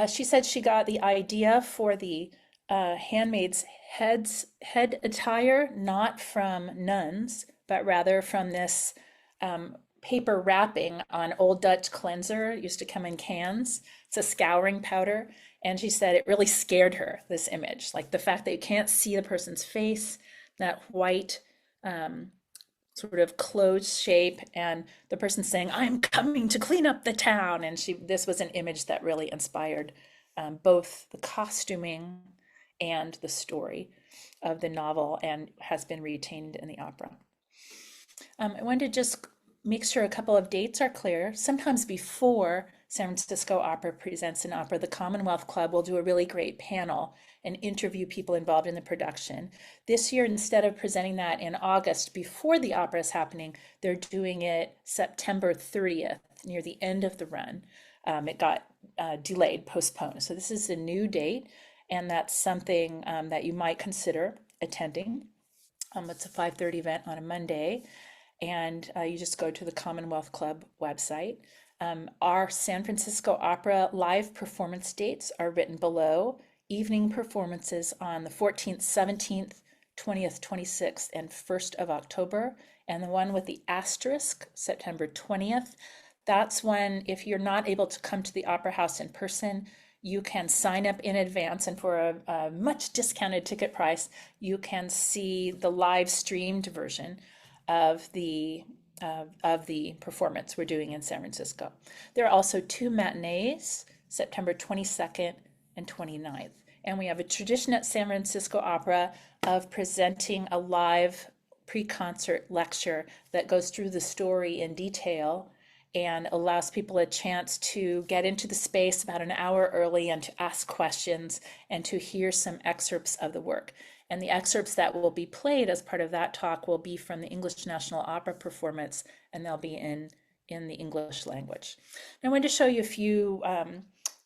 She said she got the idea for the handmaid's head attire not from nuns, but rather from this paper wrapping on Old Dutch cleanser. It used to come in cans. It's a scouring powder. And she said it really scared her, this image, like the fact that you can't see the person's face, that white sort of closed shape, and the person saying, I'm coming to clean up the town. And this was an image that really inspired both the costuming and the story of the novel, and has been retained in the opera. I wanted to just make sure a couple of dates are clear. Sometimes before San Francisco Opera presents an opera, the Commonwealth Club will do a really great panel and interview people involved in the production. This year, instead of presenting that in August before the opera is happening, they're doing it September 30th, near the end of the run. It got delayed, postponed. So this is a new date, and that's something that you might consider attending. It's a 5:30 event on a Monday, and you just go to the Commonwealth Club website. Our San Francisco Opera live performance dates are written below. Evening performances on the 14th, 17th, 20th, 26th, and 1st of October. And the one with the asterisk, September 20th, that's when, if you're not able to come to the Opera House in person, you can sign up in advance, and for a much discounted ticket price, you can see the live streamed version of the performance we're doing in San Francisco. There are also 2 matinees, September 22nd and 29th. And we have a tradition at San Francisco Opera of presenting a live pre-concert lecture that goes through the story in detail and allows people a chance to get into the space about an hour early and to ask questions and to hear some excerpts of the work. And the excerpts that will be played as part of that talk will be from the English National Opera performance, and they'll be in the English language. And I wanted to show you a few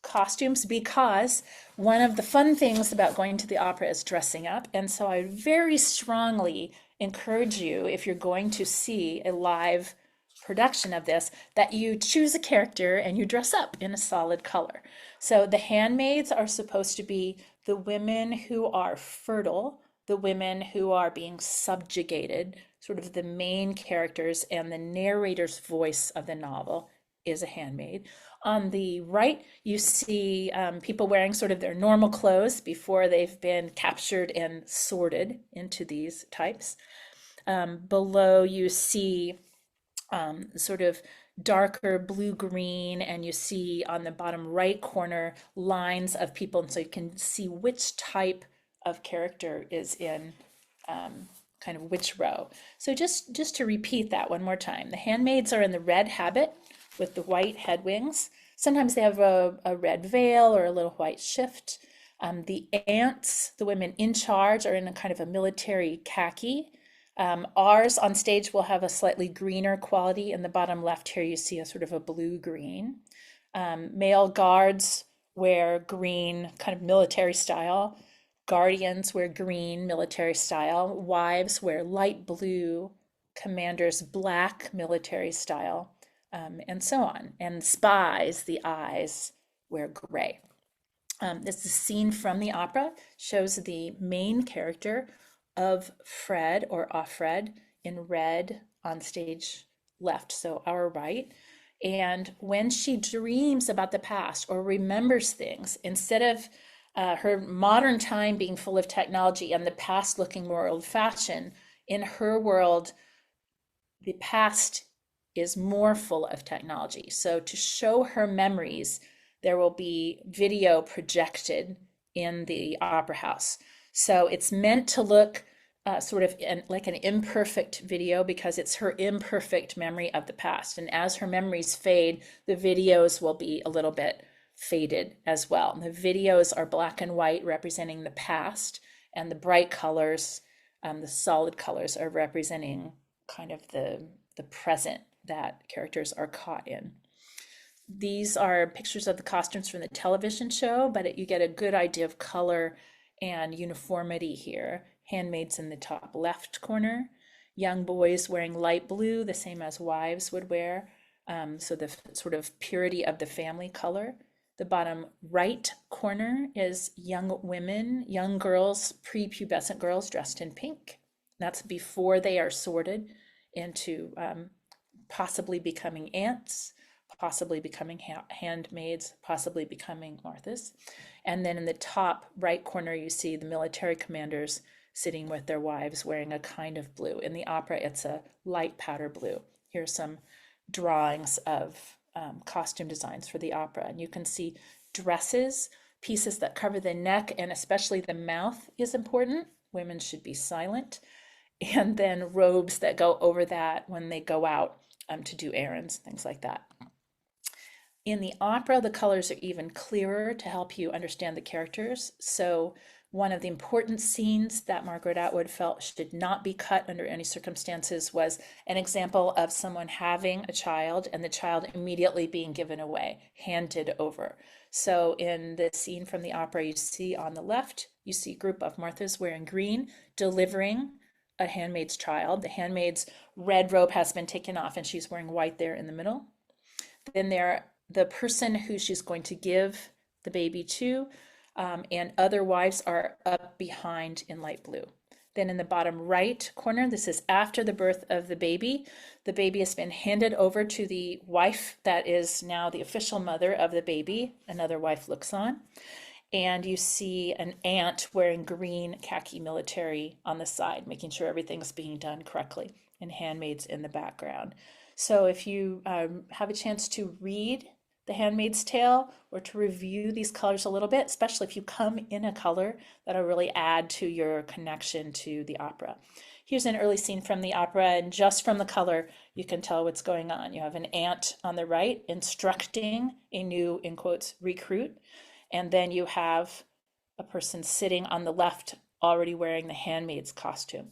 costumes, because one of the fun things about going to the opera is dressing up. And so I very strongly encourage you, if you're going to see a live production of this, that you choose a character and you dress up in a solid color. So the handmaids are supposed to be the women who are fertile, the women who are being subjugated, sort of the main characters, and the narrator's voice of the novel is a handmaid. On the right, you see people wearing sort of their normal clothes before they've been captured and sorted into these types. Below, you see sort of darker blue-green, and you see on the bottom right corner lines of people, and so you can see which type of character is in kind of which row. So just to repeat that one more time, the handmaids are in the red habit with the white head wings. Sometimes they have a red veil or a little white shift. The aunts, the women in charge, are in a kind of a military khaki. Ours on stage will have a slightly greener quality. In the bottom left here, you see a sort of a blue-green. Male guards wear green, kind of military style. Guardians wear green, military style. Wives wear light blue. Commanders black, military style, and so on. And spies, the eyes, wear gray. This is a scene from the opera, shows the main character of Fred or Offred in red on stage left, so our right. And when she dreams about the past or remembers things, instead of her modern time being full of technology and the past looking more old-fashioned, in her world, the past is more full of technology. So to show her memories, there will be video projected in the opera house. So it's meant to look sort of like an imperfect video, because it's her imperfect memory of the past. And as her memories fade, the videos will be a little bit faded as well. And the videos are black and white, representing the past, and the bright colors, the solid colors, are representing kind of the present that characters are caught in. These are pictures of the costumes from the television show, but you get a good idea of color and uniformity here. Handmaids in the top left corner, young boys wearing light blue, the same as wives would wear, so the sort of purity of the family color. The bottom right corner is young women, young girls, prepubescent girls dressed in pink. That's before they are sorted into possibly becoming aunts, possibly becoming handmaids, possibly becoming Marthas. And then in the top right corner, you see the military commanders sitting with their wives wearing a kind of blue. In the opera, it's a light powder blue. Here's some drawings of costume designs for the opera. And you can see dresses, pieces that cover the neck, and especially the mouth is important. Women should be silent. And then robes that go over that when they go out to do errands, things like that. In the opera, the colors are even clearer to help you understand the characters. So one of the important scenes that Margaret Atwood felt should not be cut under any circumstances was an example of someone having a child and the child immediately being given away, handed over. So in the scene from the opera, you see on the left, you see a group of Marthas wearing green, delivering a handmaid's child. The handmaid's red robe has been taken off and she's wearing white there in the middle. Then the person who she's going to give the baby to and other wives are up behind in light blue. Then in the bottom right corner, this is after the birth of the baby. The baby has been handed over to the wife that is now the official mother of the baby. Another wife looks on. And you see an aunt wearing green khaki military on the side, making sure everything's being done correctly, and handmaids in the background. So if you have a chance to read The Handmaid's Tale or to review these colors a little bit, especially if you come in a color, that'll really add to your connection to the opera. Here's an early scene from the opera, and just from the color, you can tell what's going on. You have an aunt on the right instructing a new, in quotes, recruit, and then you have a person sitting on the left already wearing the handmaid's costume.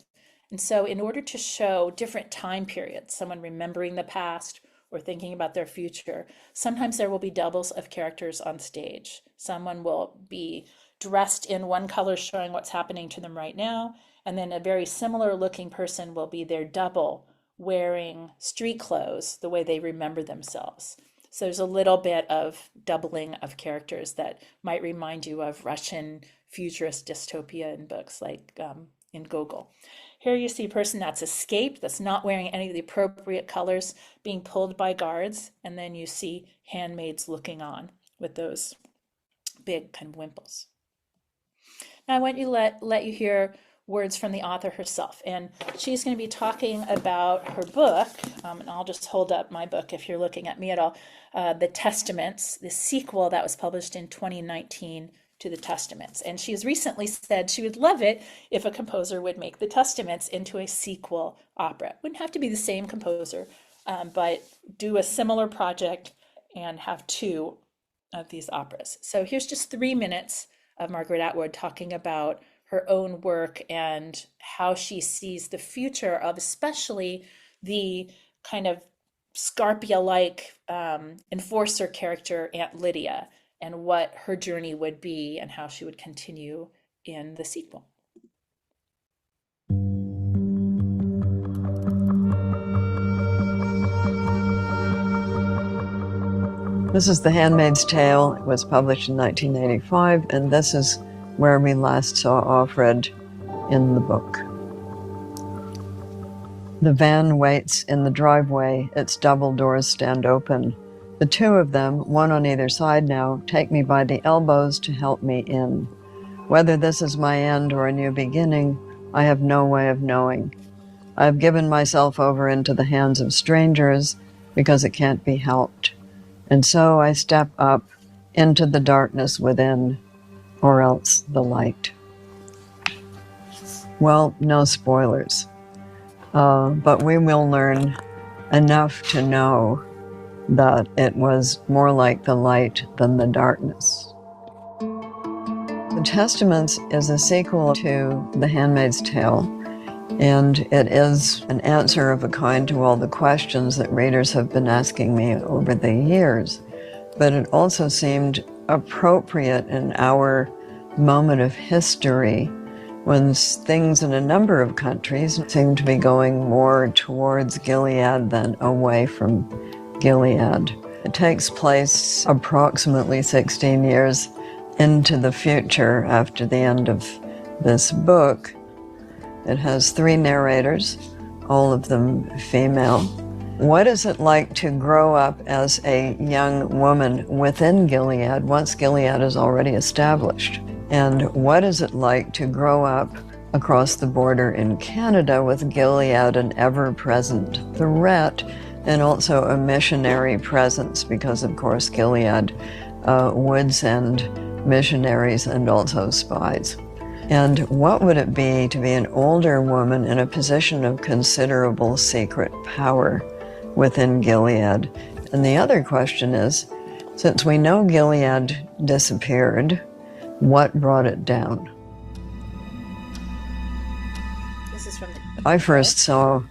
And so in order to show different time periods, someone remembering the past or thinking about their future, sometimes there will be doubles of characters on stage. Someone will be dressed in one color showing what's happening to them right now, and then a very similar looking person will be their double wearing street clothes the way they remember themselves. So there's a little bit of doubling of characters that might remind you of Russian futurist dystopia in books like in Gogol. Here you see a person that's escaped, that's not wearing any of the appropriate colors, being pulled by guards, and then you see handmaids looking on with those big kind of wimples. Now I want you to let you hear words from the author herself, and she's going to be talking about her book, and I'll just hold up my book if you're looking at me at all, The Testaments, the sequel that was published in 2019 to the Testaments. And she has recently said she would love it if a composer would make the Testaments into a sequel opera. Wouldn't have to be the same composer, but do a similar project and have two of these operas. So here's just 3 minutes of Margaret Atwood talking about her own work and how she sees the future of especially the kind of Scarpia-like enforcer character, Aunt Lydia, and what her journey would be and how she would continue in the sequel. This is The Handmaid's Tale. It was published in 1985, and this is where we last saw Offred in the book. The van waits in the driveway. Its double doors stand open. The two of them, one on either side now, take me by the elbows to help me in. Whether this is my end or a new beginning, I have no way of knowing. I have given myself over into the hands of strangers because it can't be helped. And so I step up into the darkness within, or else the light. Well, no spoilers, but we will learn enough to know that it was more like the light than the darkness. The Testaments is a sequel to The Handmaid's Tale, and it is an answer of a kind to all the questions that readers have been asking me over the years. But it also seemed appropriate in our moment of history when things in a number of countries seem to be going more towards Gilead than away from Gilead. It takes place approximately 16 years into the future after the end of this book. It has 3 narrators, all of them female. What is it like to grow up as a young woman within Gilead once Gilead is already established? And what is it like to grow up across the border in Canada with Gilead an ever-present threat and also a missionary presence, because of course Gilead would send missionaries and also spies. And what would it be to be an older woman in a position of considerable secret power within Gilead? And the other question is, Since we know Gilead disappeared, what brought it down? This is from the I first saw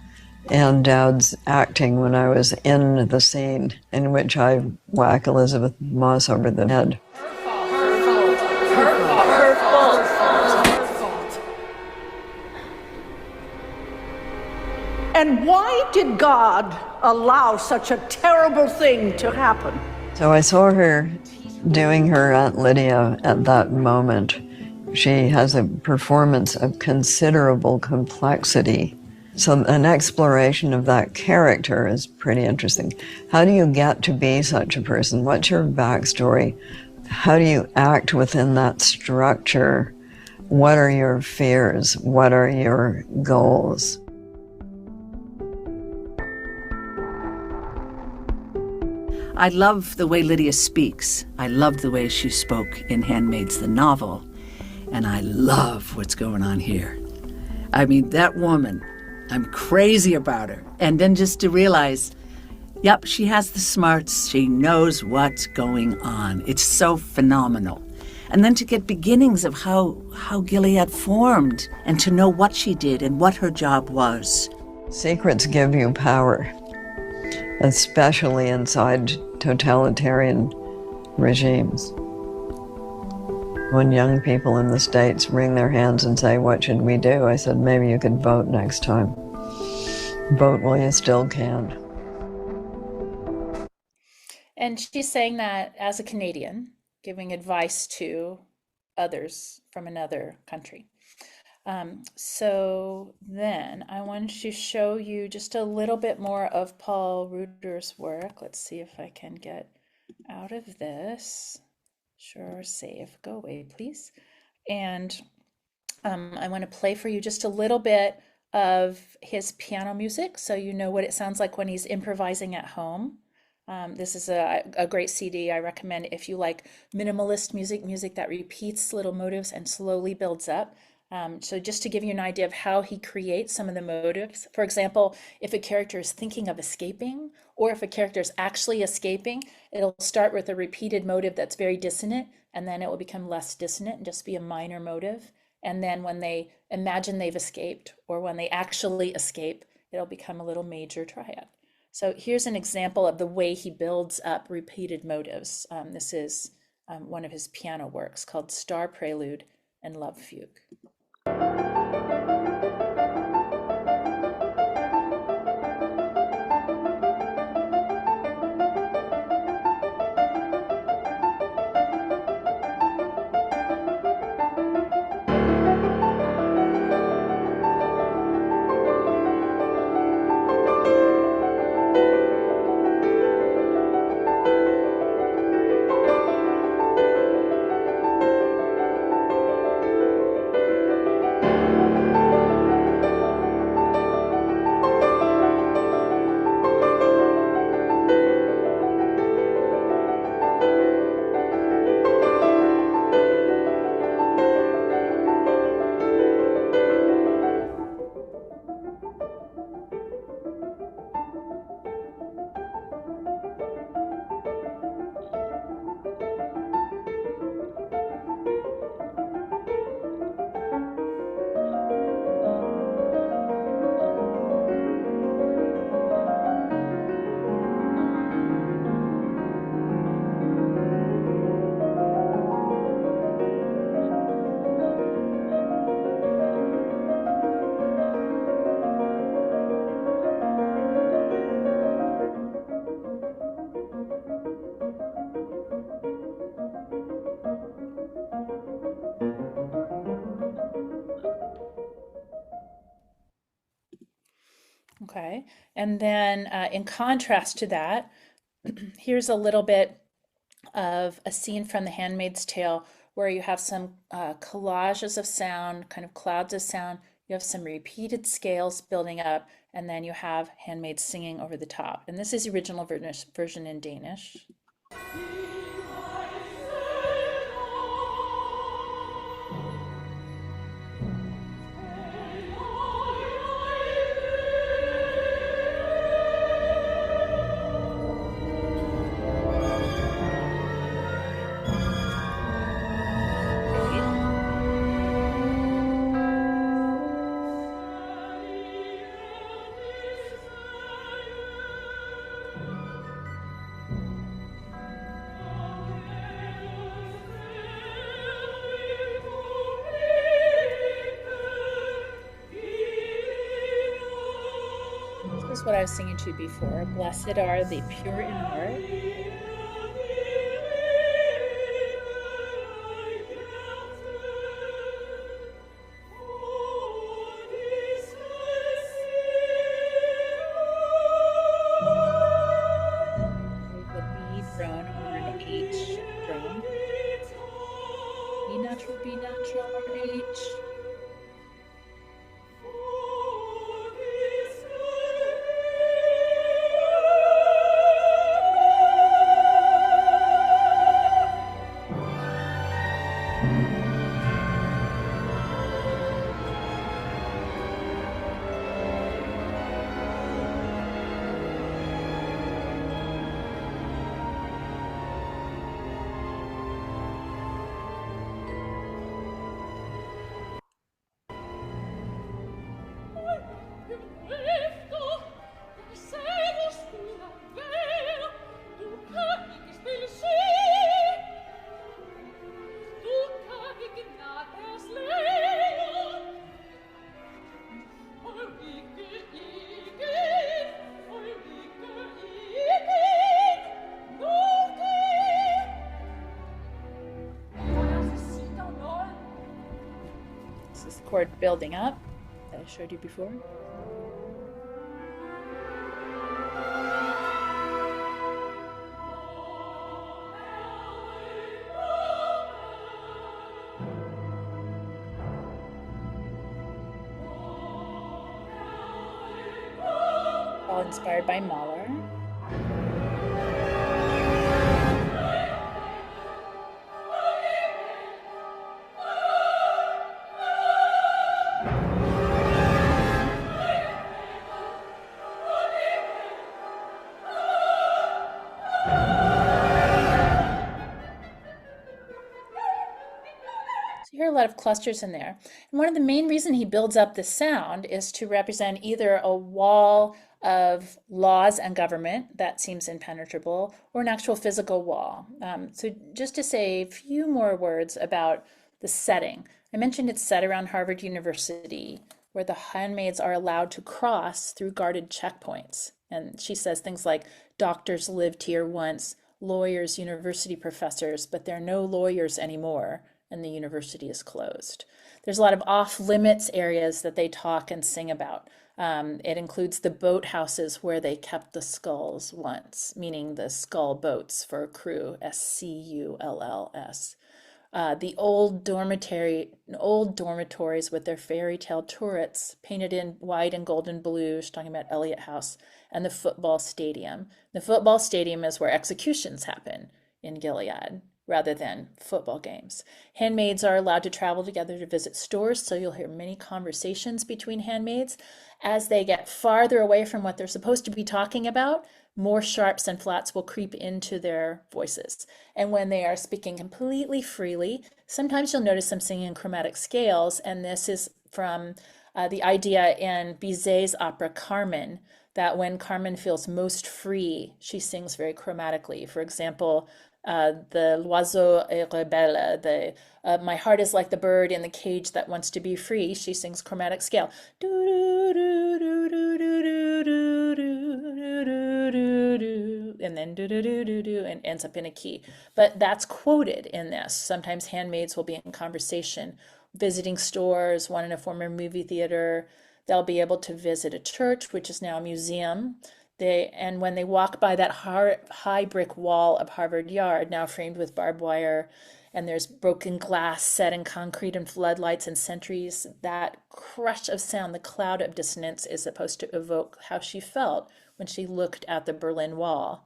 Ann Dowd's acting when I was in the scene in which I whack Elizabeth Moss over the head. And why did God allow such a terrible thing to happen? So I saw her doing her Aunt Lydia at that moment. She has a performance of considerable complexity. So an exploration of that character is pretty interesting. How do you get to be such a person? What's your backstory? How do you act within that structure? What are your fears? What are your goals? I love the way Lydia speaks. I love the way she spoke in Handmaid's the novel. And I love what's going on here. I mean, that woman, I'm crazy about her. And then just to realize, yep, she has the smarts. She knows what's going on. It's so phenomenal. And then to get beginnings of how Gilead formed and to know what she did and what her job was. Secrets give you power, especially inside totalitarian regimes. When young people in the States wring their hands and say, what should we do? I said, maybe you could vote next time. Vote while you still can. And she's saying that as a Canadian, giving advice to others from another country. So then I wanted to show you just a little bit more of Paul Reuter's work. Let's see if I can get out of this. Sure, save, go away, please. And I want to play for you just a little bit of his piano music so you know what it sounds like when he's improvising at home. This is a great CD I recommend if you like minimalist music that repeats little motives and slowly builds up. So just to give you an idea of how he creates some of the motives. For example, if a character is thinking of escaping, or if a character is actually escaping, it'll start with a repeated motive that's very dissonant, and then it will become less dissonant and just be a minor motive. And then when they imagine they've escaped, or when they actually escape, it'll become a little major triad. So here's an example of the way he builds up repeated motives. This is one of his piano works called Star Prelude and Love Fugue. Okay, and then in contrast to that, here's a little bit of a scene from The Handmaid's Tale where you have some collages of sound, kind of clouds of sound. You have some repeated scales building up, and then you have Handmaid singing over the top. And this is the original version in Danish. is what I was singing to before. Blessed are the pure in heart. The B drone or an H drone. B natural, or H. This is the chord building up that I showed you before. All inspired by Mahler. You hear a lot of clusters in there. And one of the main reasons he builds up the sound is to represent either a wall of laws and government that seems impenetrable, or an actual physical wall. So just to say a few more words about the setting. I mentioned it's set around Harvard University, where the handmaids are allowed to cross through guarded checkpoints. And she says things like, doctors lived here once, lawyers, university professors, but there are no lawyers anymore, and the university is closed. There's a lot of off-limits areas that they talk and sing about. It includes the boathouses where they kept the skulls once, meaning the skull boats for crew, SCULLS. The old dormitories with their fairy tale turrets painted in white and gold and blue, she's talking about Eliot House, and the football stadium. The football stadium is where executions happen in Gilead, rather than football games. Handmaids are allowed to travel together to visit stores, so you'll hear many conversations between handmaids. As they get farther away from what they're supposed to be talking about, more sharps and flats will creep into their voices. And when they are speaking completely freely, sometimes you'll notice them singing in chromatic scales, and this is from the idea in Bizet's opera Carmen, that when Carmen feels most free, she sings very chromatically. For example, the L'oiseau est rebelle, my heart is like the bird in the cage that wants to be free. She sings chromatic scale. And then and ends up in a key. But that's quoted in this. Sometimes handmaids will be in conversation, visiting stores, one in a former movie theater. They'll be able to visit a church, which is now a museum. And when they walk by that high brick wall of Harvard Yard, now framed with barbed wire, and there's broken glass set in concrete and floodlights and sentries, that crush of sound, the cloud of dissonance, is supposed to evoke how she felt when she looked at the Berlin Wall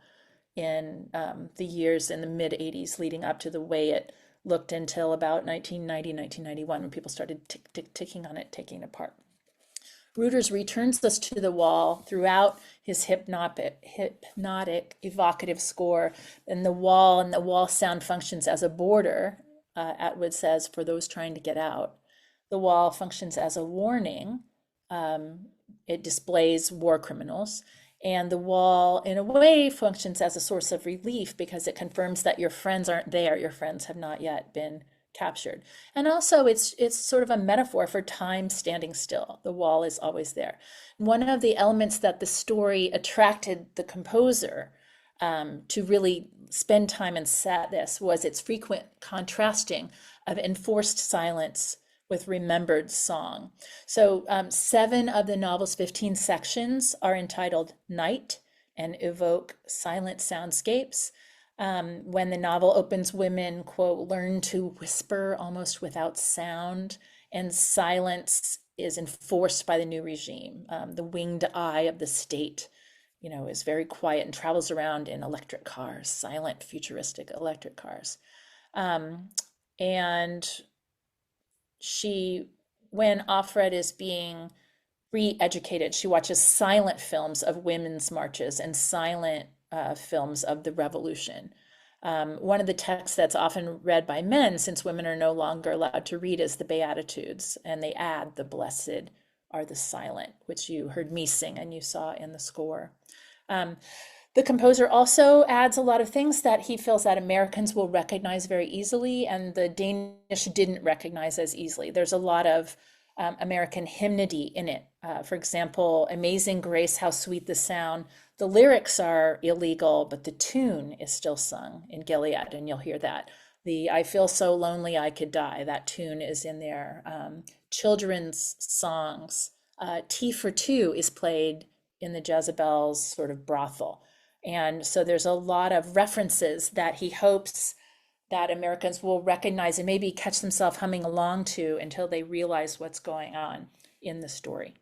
in the years in the mid-'80s leading up to the way it looked until about 1990, 1991, when people started ticking on it, taking it apart. Reuters returns us to the wall throughout his hypnotic, evocative score, and the wall sound functions as a border, Atwood says, for those trying to get out. The wall functions as a warning. It displays war criminals. And the wall, in a way, functions as a source of relief because it confirms that your friends aren't there. Your friends have not yet been captured. And also it's sort of a metaphor for time standing still. The wall is always there. One of the elements that the story attracted the composer to really spend time and set this was its frequent contrasting of enforced silence with remembered song. So 7 of the novel's 15 sections are entitled Night and evoke silent soundscapes. When the novel opens, women, quote, learn to whisper almost without sound, and silence is enforced by the new regime. The winged eye of the state, is very quiet and travels around in electric cars, silent, futuristic electric cars. And when Offred is being re-educated, she watches silent films of women's marches and silent films of the revolution. One of the texts that's often read by men, since women are no longer allowed to read, is the Beatitudes, and they add the blessed are the silent, which you heard me sing and you saw in the score. The composer also adds a lot of things that he feels that Americans will recognize very easily and the Danish didn't recognize as easily. There's a lot of American hymnody in it. For example, Amazing Grace, How Sweet the Sound. The lyrics are illegal, but the tune is still sung in Gilead, and you'll hear that. The I Feel So Lonely I Could Die, that tune is in there. Children's songs. Tea for Two is played in the Jezebel's sort of brothel. And so there's a lot of references that he hopes that Americans will recognize and maybe catch themselves humming along to until they realize what's going on in the story.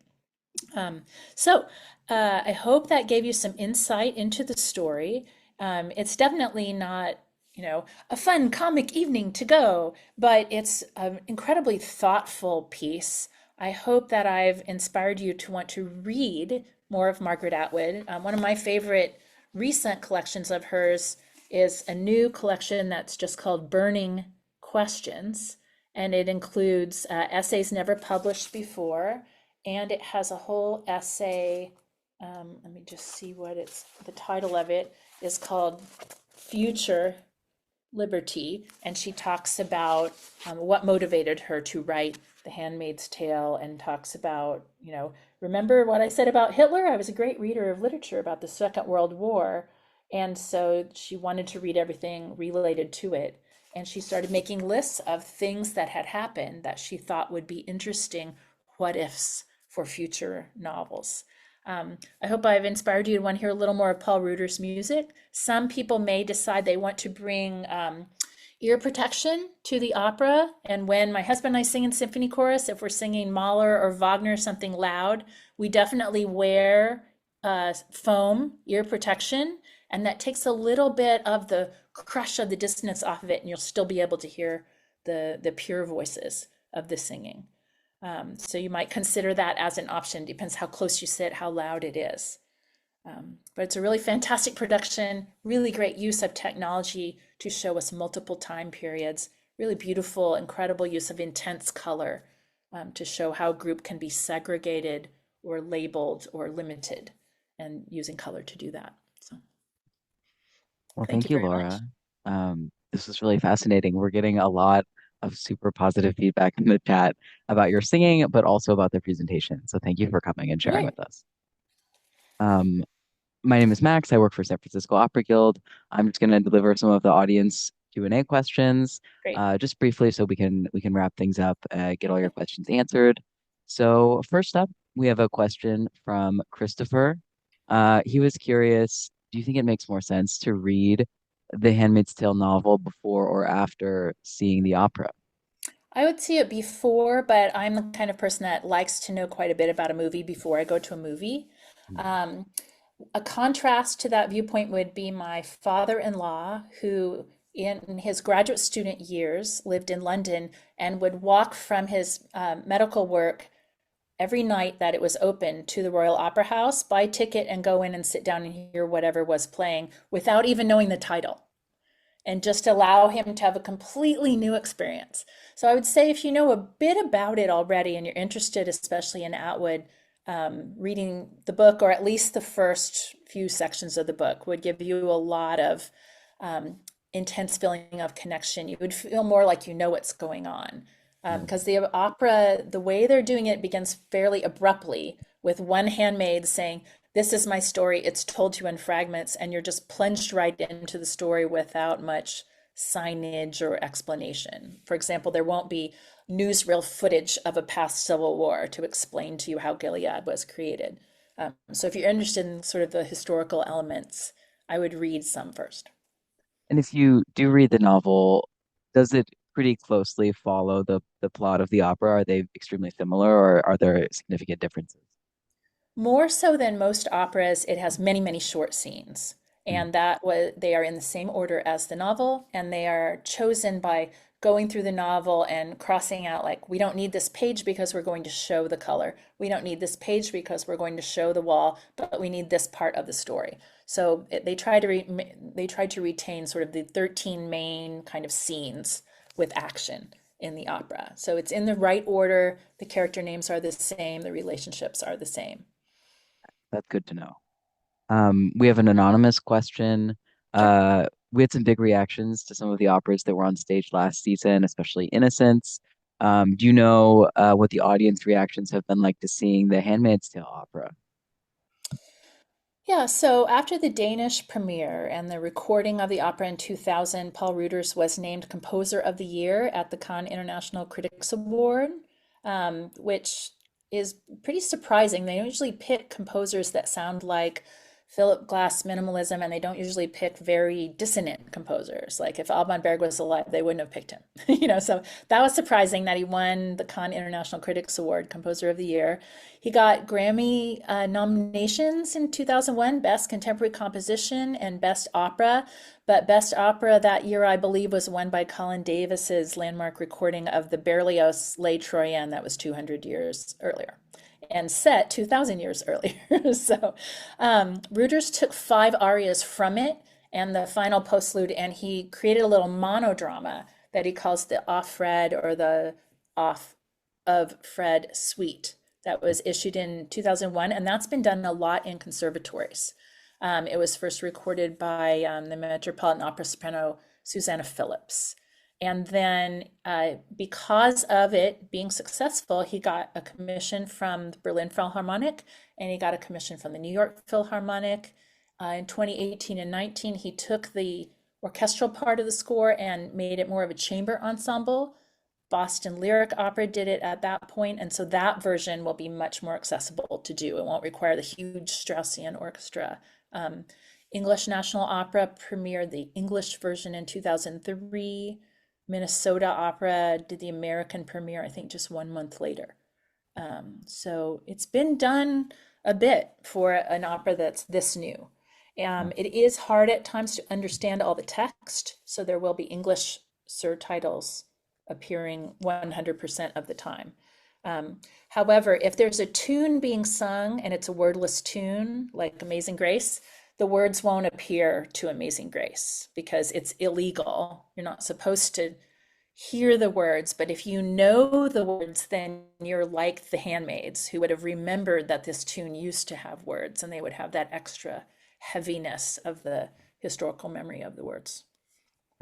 I hope that gave you some insight into the story. It's definitely not, a fun comic evening to go, but it's an incredibly thoughtful piece. I hope that I've inspired you to want to read more of Margaret Atwood. One of my favorite recent collections of hers is a new collection that's just called Burning Questions, and it includes essays never published before, and it has a whole essay. Let me just see the title of it is called Future Liberty, and she talks about what motivated her to write The Handmaid's Tale, and talks about, remember what I said about Hitler? I was a great reader of literature about the Second World War, and so she wanted to read everything related to it, and she started making lists of things that had happened that she thought would be interesting what ifs for future novels. I hope I've inspired you to want to hear a little more of Paul Reuter's music. Some people may decide they want to bring ear protection to the opera. And when my husband and I sing in symphony chorus, if we're singing Mahler or Wagner, something loud, we definitely wear foam ear protection. And that takes a little bit of the crush of the dissonance off of it, and you'll still be able to hear the pure voices of the singing. So you might consider that as an option. Depends how close you sit, how loud it is. But it's a really fantastic production, really great use of technology to show us multiple time periods, really beautiful, incredible use of intense color to show how a group can be segregated or labeled or limited, and using color to do that. So, Well, thank thank you you, very much. Laura. This was really fascinating. We're getting a lot of super positive feedback in the chat about your singing, but also about the presentation. So thank you for coming and sharing Great. with us. My name is Max. I work for San Francisco Opera Guild. I'm just going to deliver some of the audience Q&A questions, Great. just briefly, so we can wrap things up, get all your questions answered. So first up, we have a question from Christopher. He was curious, do you think it makes more sense to read the Handmaid's Tale novel before or after seeing the opera? I would see it before, but I'm the kind of person that likes to know quite a bit about a movie before I go to a movie. A contrast to that viewpoint would be my father-in-law, who in his graduate student years lived in London and would walk from his medical work every night that it was open to the Royal Opera House, buy a ticket and go in and sit down and hear whatever was playing without even knowing the title, and just allow him to have a completely new experience. So I would say if you know a bit about it already and you're interested, especially in Atwood, reading the book, or at least the first few sections of the book, would give you a lot of intense feeling of connection. You would feel more like you know what's going on. Because the opera, the way they're doing it begins fairly abruptly with one handmaid saying, "This is my story. It's told to you in fragments," and you're just plunged right into the story without much signage or explanation. For example, there won't be newsreel footage of a past civil war to explain to you how Gilead was created. So if you're interested in sort of the historical elements, I would read some first. And if you do read the novel, does it pretty closely follow the plot of the opera? Are they extremely similar, or are there significant differences? More so than most operas, it has many, many short scenes. Mm. And that was they are in the same order as the novel, and they are chosen by going through the novel and crossing out like we don't need this page because we're going to show the color. We don't need this page because we're going to show the wall, but we need this part of the story. So they tried to retain sort of the 13 main kind of scenes with action in the opera. So it's in the right order, the character names are the same, the relationships are the same. That's good to know. We have an anonymous question. Sure. We had some big reactions to some of the operas that were on stage last season, especially Innocence. Do you know what the audience reactions have been like to seeing the Handmaid's Tale opera? Yeah, so after the Danish premiere and the recording of the opera in 2000, Paul Ruders was named Composer of the Year at the Cannes International Critics Award, which is pretty surprising. They usually pick composers that sound like Philip Glass minimalism, and they don't usually pick very dissonant composers. Like if Alban Berg was alive, they wouldn't have picked him. So that was surprising that he won the Cannes International Critics Award, Composer of the Year. He got Grammy nominations in 2001, Best Contemporary Composition and Best Opera. But Best Opera that year, I believe, was won by Colin Davis's landmark recording of the Berlioz Les Troyens that was 200 years earlier and set 2,000 years earlier. So Ruders took 5 arias from it and the final postlude, and he created a little monodrama that he calls the Off Fred or the Off of Fred Suite that was issued in 2001, and that's been done a lot in conservatories. It was first recorded by the Metropolitan Opera soprano Susanna Phillips. And then because of it being successful, he got a commission from the Berlin Philharmonic and he got a commission from the New York Philharmonic. In 2018 and 19, he took the orchestral part of the score and made it more of a chamber ensemble. Boston Lyric Opera did it at that point, and so that version will be much more accessible to do. It won't require the huge Straussian orchestra. English National Opera premiered the English version in 2003. Minnesota Opera did the American premiere, I think, just 1 month later. So it's been done a bit for an opera that's this new. It is hard at times to understand all the text, so there will be English surtitles appearing 100% of the time. However, if there's a tune being sung and it's a wordless tune, like Amazing Grace, the words won't appear to Amazing Grace because it's illegal. You're not supposed to hear the words, but if you know the words, then you're like the handmaids who would have remembered that this tune used to have words, and they would have that extra heaviness of the historical memory of the words.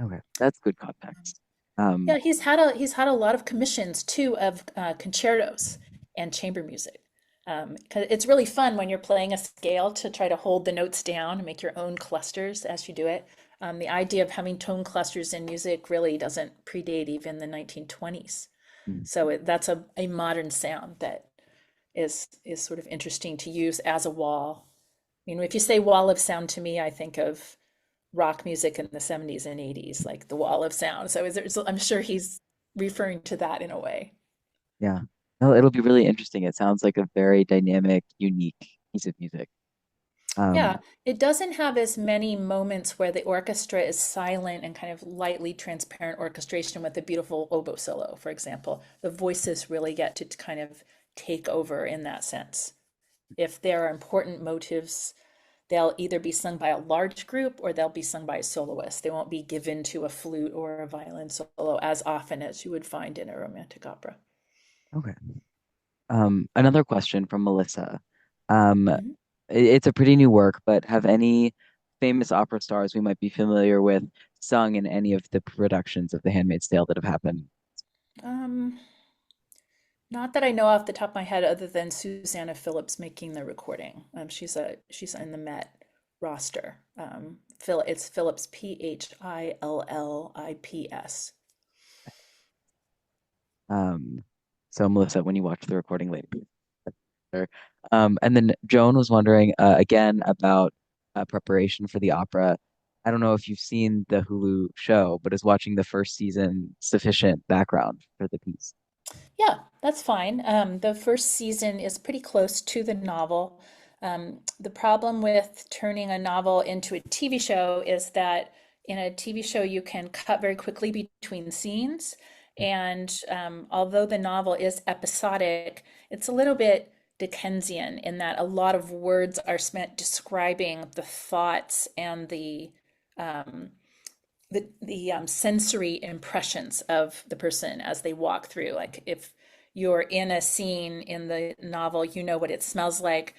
Okay, that's good context. Yeah, he's had a lot of commissions too of concertos and chamber music. 'Cause it's really fun when you're playing a scale to try to hold the notes down and make your own clusters as you do it. The idea of having tone clusters in music really doesn't predate even the 1920s. Mm. So that's a modern sound that is sort of interesting to use as a wall. I mean, if you say wall of sound to me, I think of rock music in the 70s and 80s, like the wall of sound. So I'm sure he's referring to that in a way. Yeah. No, it'll be really interesting. It sounds like a very dynamic, unique piece of music. Yeah, Um, it doesn't have as many moments where the orchestra is silent and kind of lightly transparent orchestration with a beautiful oboe solo, for example. The voices really get to kind of take over in that sense. If there are important motives, they'll either be sung by a large group or they'll be sung by a soloist. They won't be given to a flute or a violin solo as often as you would find in a romantic opera. okay. Another question from Melissa. Um, Mhm. it's a pretty new work, but have any famous opera stars we might be familiar with sung in any of the productions of The Handmaid's Tale that have happened? Um, Not that I know off the top of my head, other than Susanna Phillips making the recording. She's in the Met roster. It's Phillips, Phillips. Um, so Melissa, when you watch the recording later. Sure. And then Joan was wondering again about preparation for the opera. I don't know if you've seen the Hulu show, but is watching the first season sufficient background for the piece? Yeah, that's fine. The first season is pretty close to the novel. The problem with turning a novel into a TV show is that in a TV show you can cut very quickly between scenes. And although the novel is episodic, it's a little bit Dickensian in that a lot of words are spent describing the thoughts and um, the sensory impressions of the person as they walk through. Like if you're in a scene in the novel, you know what it smells like,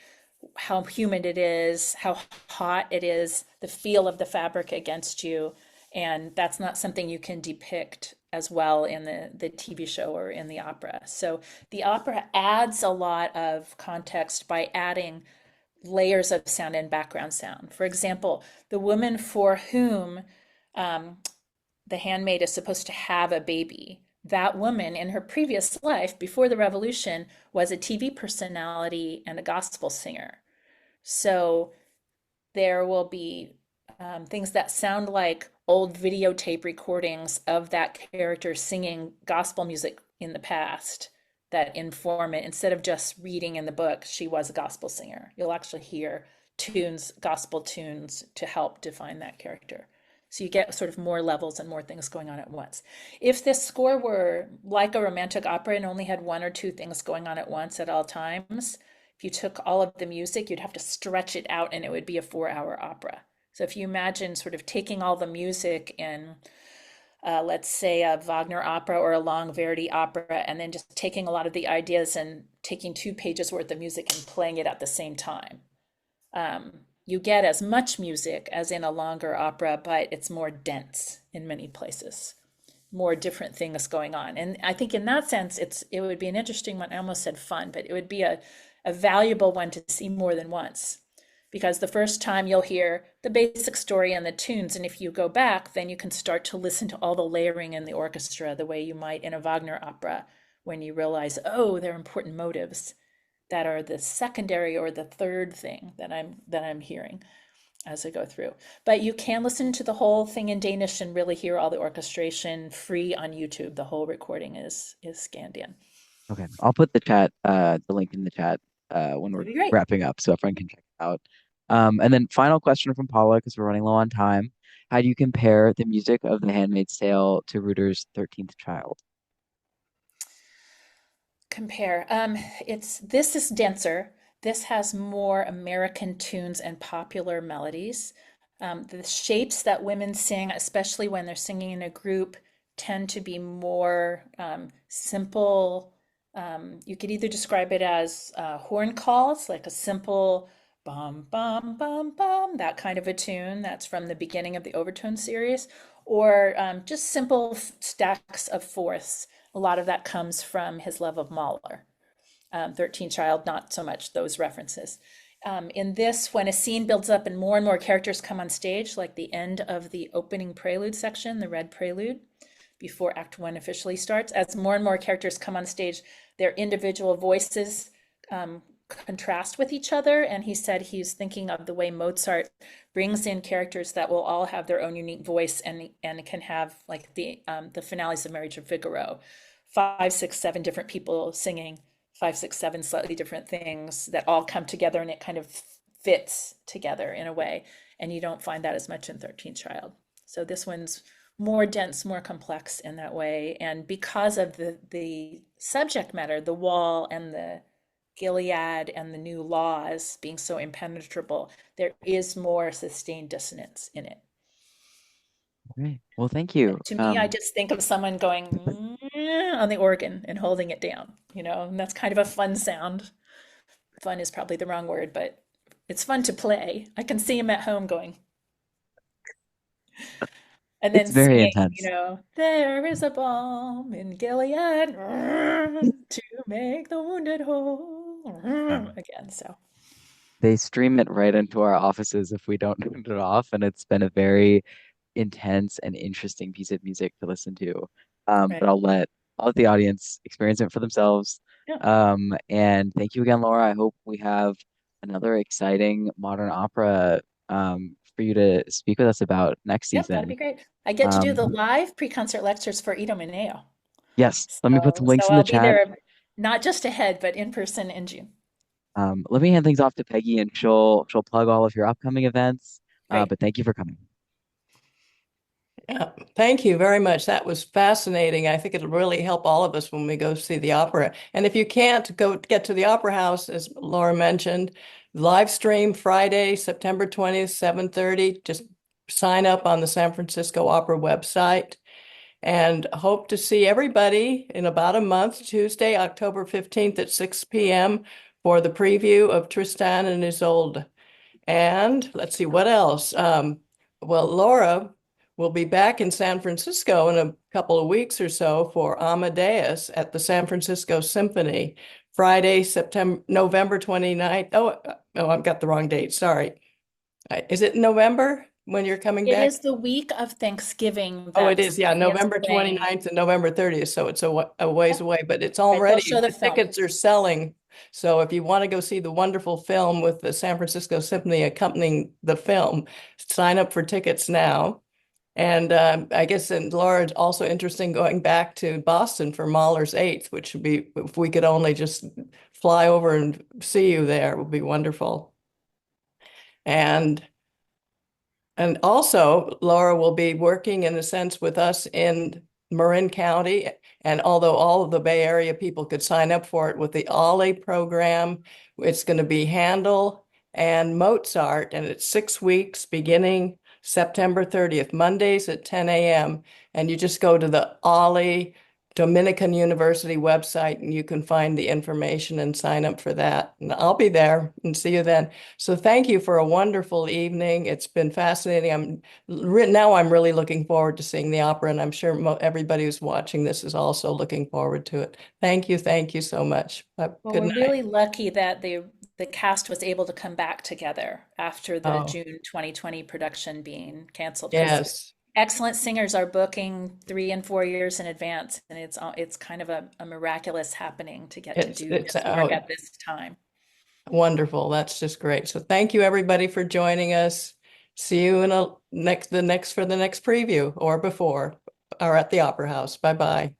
how humid it is, how hot it is, the feel of the fabric against you. And that's not something you can depict as well in the TV show or in the opera. So the opera adds a lot of context by adding layers of sound and background sound. For example, the woman for whom um, the handmaid is supposed to have a baby, that woman in her previous life before the revolution was a TV personality and a gospel singer. So there will be things that sound like old videotape recordings of that character singing gospel music in the past that inform it. Instead of just reading in the book, she was a gospel singer. You'll actually hear tunes, gospel tunes, to help define that character. So you get sort of more levels and more things going on at once. If this score were like a romantic opera and only had one or two things going on at once at all times, if you took all of the music, you'd have to stretch it out and it would be a 4-hour opera. So if you imagine sort of taking all the music in, let's say, a Wagner opera or a long Verdi opera, and then just taking a lot of the ideas and taking 2 pages worth of music and playing it at the same time. You get as much music as in a longer opera, but it's more dense in many places, more different things going on. And I think in that sense, it would be an interesting one. I almost said fun, but it would be a valuable one to see more than once. Because the first time you'll hear the basic story and the tunes, and if you go back, then you can start to listen to all the layering in the orchestra the way you might in a Wagner opera when you realize, oh, there are important motives that are the secondary or the third thing that I'm hearing as I go through. But you can listen to the whole thing in Danish and really hear all the orchestration free on YouTube. The whole recording is scanned in. Okay, I'll put the link in the chat when we're wrapping up, so everyone can check it out. And then final question from Paula, because we're running low on time. How do you compare the music of The Handmaid's Tale to Ruder's 13th Child? Compare. This is denser. This has more American tunes and popular melodies. The shapes that women sing, especially when they're singing in a group, tend to be more simple. You could either describe it as horn calls, like a simple bum, bum, bum, bum, that kind of a tune that's from the beginning of the Overtone series, or just simple stacks of fourths. A lot of that comes from his love of Mahler. 13 Child, not so much those references. In this, when a scene builds up and more characters come on stage, like the end of the opening prelude section, the red prelude, before Act 1 officially starts, as more and more characters come on stage, their individual voices contrast with each other. And he said he's thinking of the way Mozart brings in characters that will all have their own unique voice and can have, like the finales of Marriage of Figaro, 5, 6, 7 different people singing 5, 6, 7 slightly different things that all come together, and it kind of fits together in a way. And you don't find that as much in 13th Child. So this one's more dense, more complex in that way. And because of the subject matter, the wall and the Gilead and the new laws being so impenetrable, there is more sustained dissonance in it. Great. Well, thank you. To me, I just think of someone going on the organ and holding it down, and that's kind of a fun sound. Fun is probably the wrong word, but it's fun to play. I can see him at home going. And then It's very singing, intense. there is a balm in Gilead to make the wounded whole again. So They stream it right into our offices if we don't turn it off, and it's been a very intense and interesting piece of music to listen to. right. But I'll let the audience experience it for themselves. Yeah. And thank you again, Laura. I hope we have another exciting modern opera for you to speak with us about next Yep, that'd season. be great. I get to do the Um, live pre-concert lectures for Idomeneo. yes, let me put some So links in the I'll be chat. there not just ahead, but in person in June. Let me hand things off to Peggy, and she'll plug all of your upcoming events. Great. But thank you for coming. Yeah, thank you very much. That was fascinating. I think it'll really help all of us when we go see the opera. And if you can't go get to the Opera House, as Laura mentioned, live stream Friday, September 20th, 7:30. Just sign up on the San Francisco Opera website and hope to see everybody in about a month, Tuesday, October 15th at 6 p.m. for the preview of Tristan and Isolde. And let's see what else. Well, Laura will be back in San Francisco in a couple of weeks or so for Amadeus at the San Francisco Symphony, Friday, November 29th. Oh, I've got the wrong date. Sorry. Is it November when you're coming It back? is the week of Thanksgiving Oh, it that is. Yeah, Symphony is November playing. 29th and November 30th. So it's a ways Yeah, away, but it's right. They'll already, show the the film. tickets are selling. So if you want to go see the wonderful film with the San Francisco Symphony accompanying the film, sign up for tickets now. And I guess, and Laura, it's also interesting going back to Boston for Mahler's Eighth, which would be, if we could only just fly over and see you there, it would be wonderful. And also, Laura will be working in a sense with us in Marin County. And although all of the Bay Area people could sign up for it with the OLLI program, it's going to be Handel and Mozart. And it's 6 weeks beginning September 30th, Mondays at 10 a.m. And you just go to the OLLI Dominican University website and you can find the information and sign up for that. And I'll be there and see you then. So thank you for a wonderful evening. It's been fascinating. Now I'm really looking forward to seeing the opera, and I'm sure everybody who's watching this is also looking forward to it. Thank you so much. Well, Good we're night. really lucky that the cast was able to come back together after the Oh, June 2020 production being canceled because yes. excellent singers are booking 3 and 4 years in advance, and it's kind of a miraculous happening to get to do It's this work at this time. wonderful. That's just great. So thank you everybody for joining us. See you in the next preview or before or at the Opera House. Bye-bye.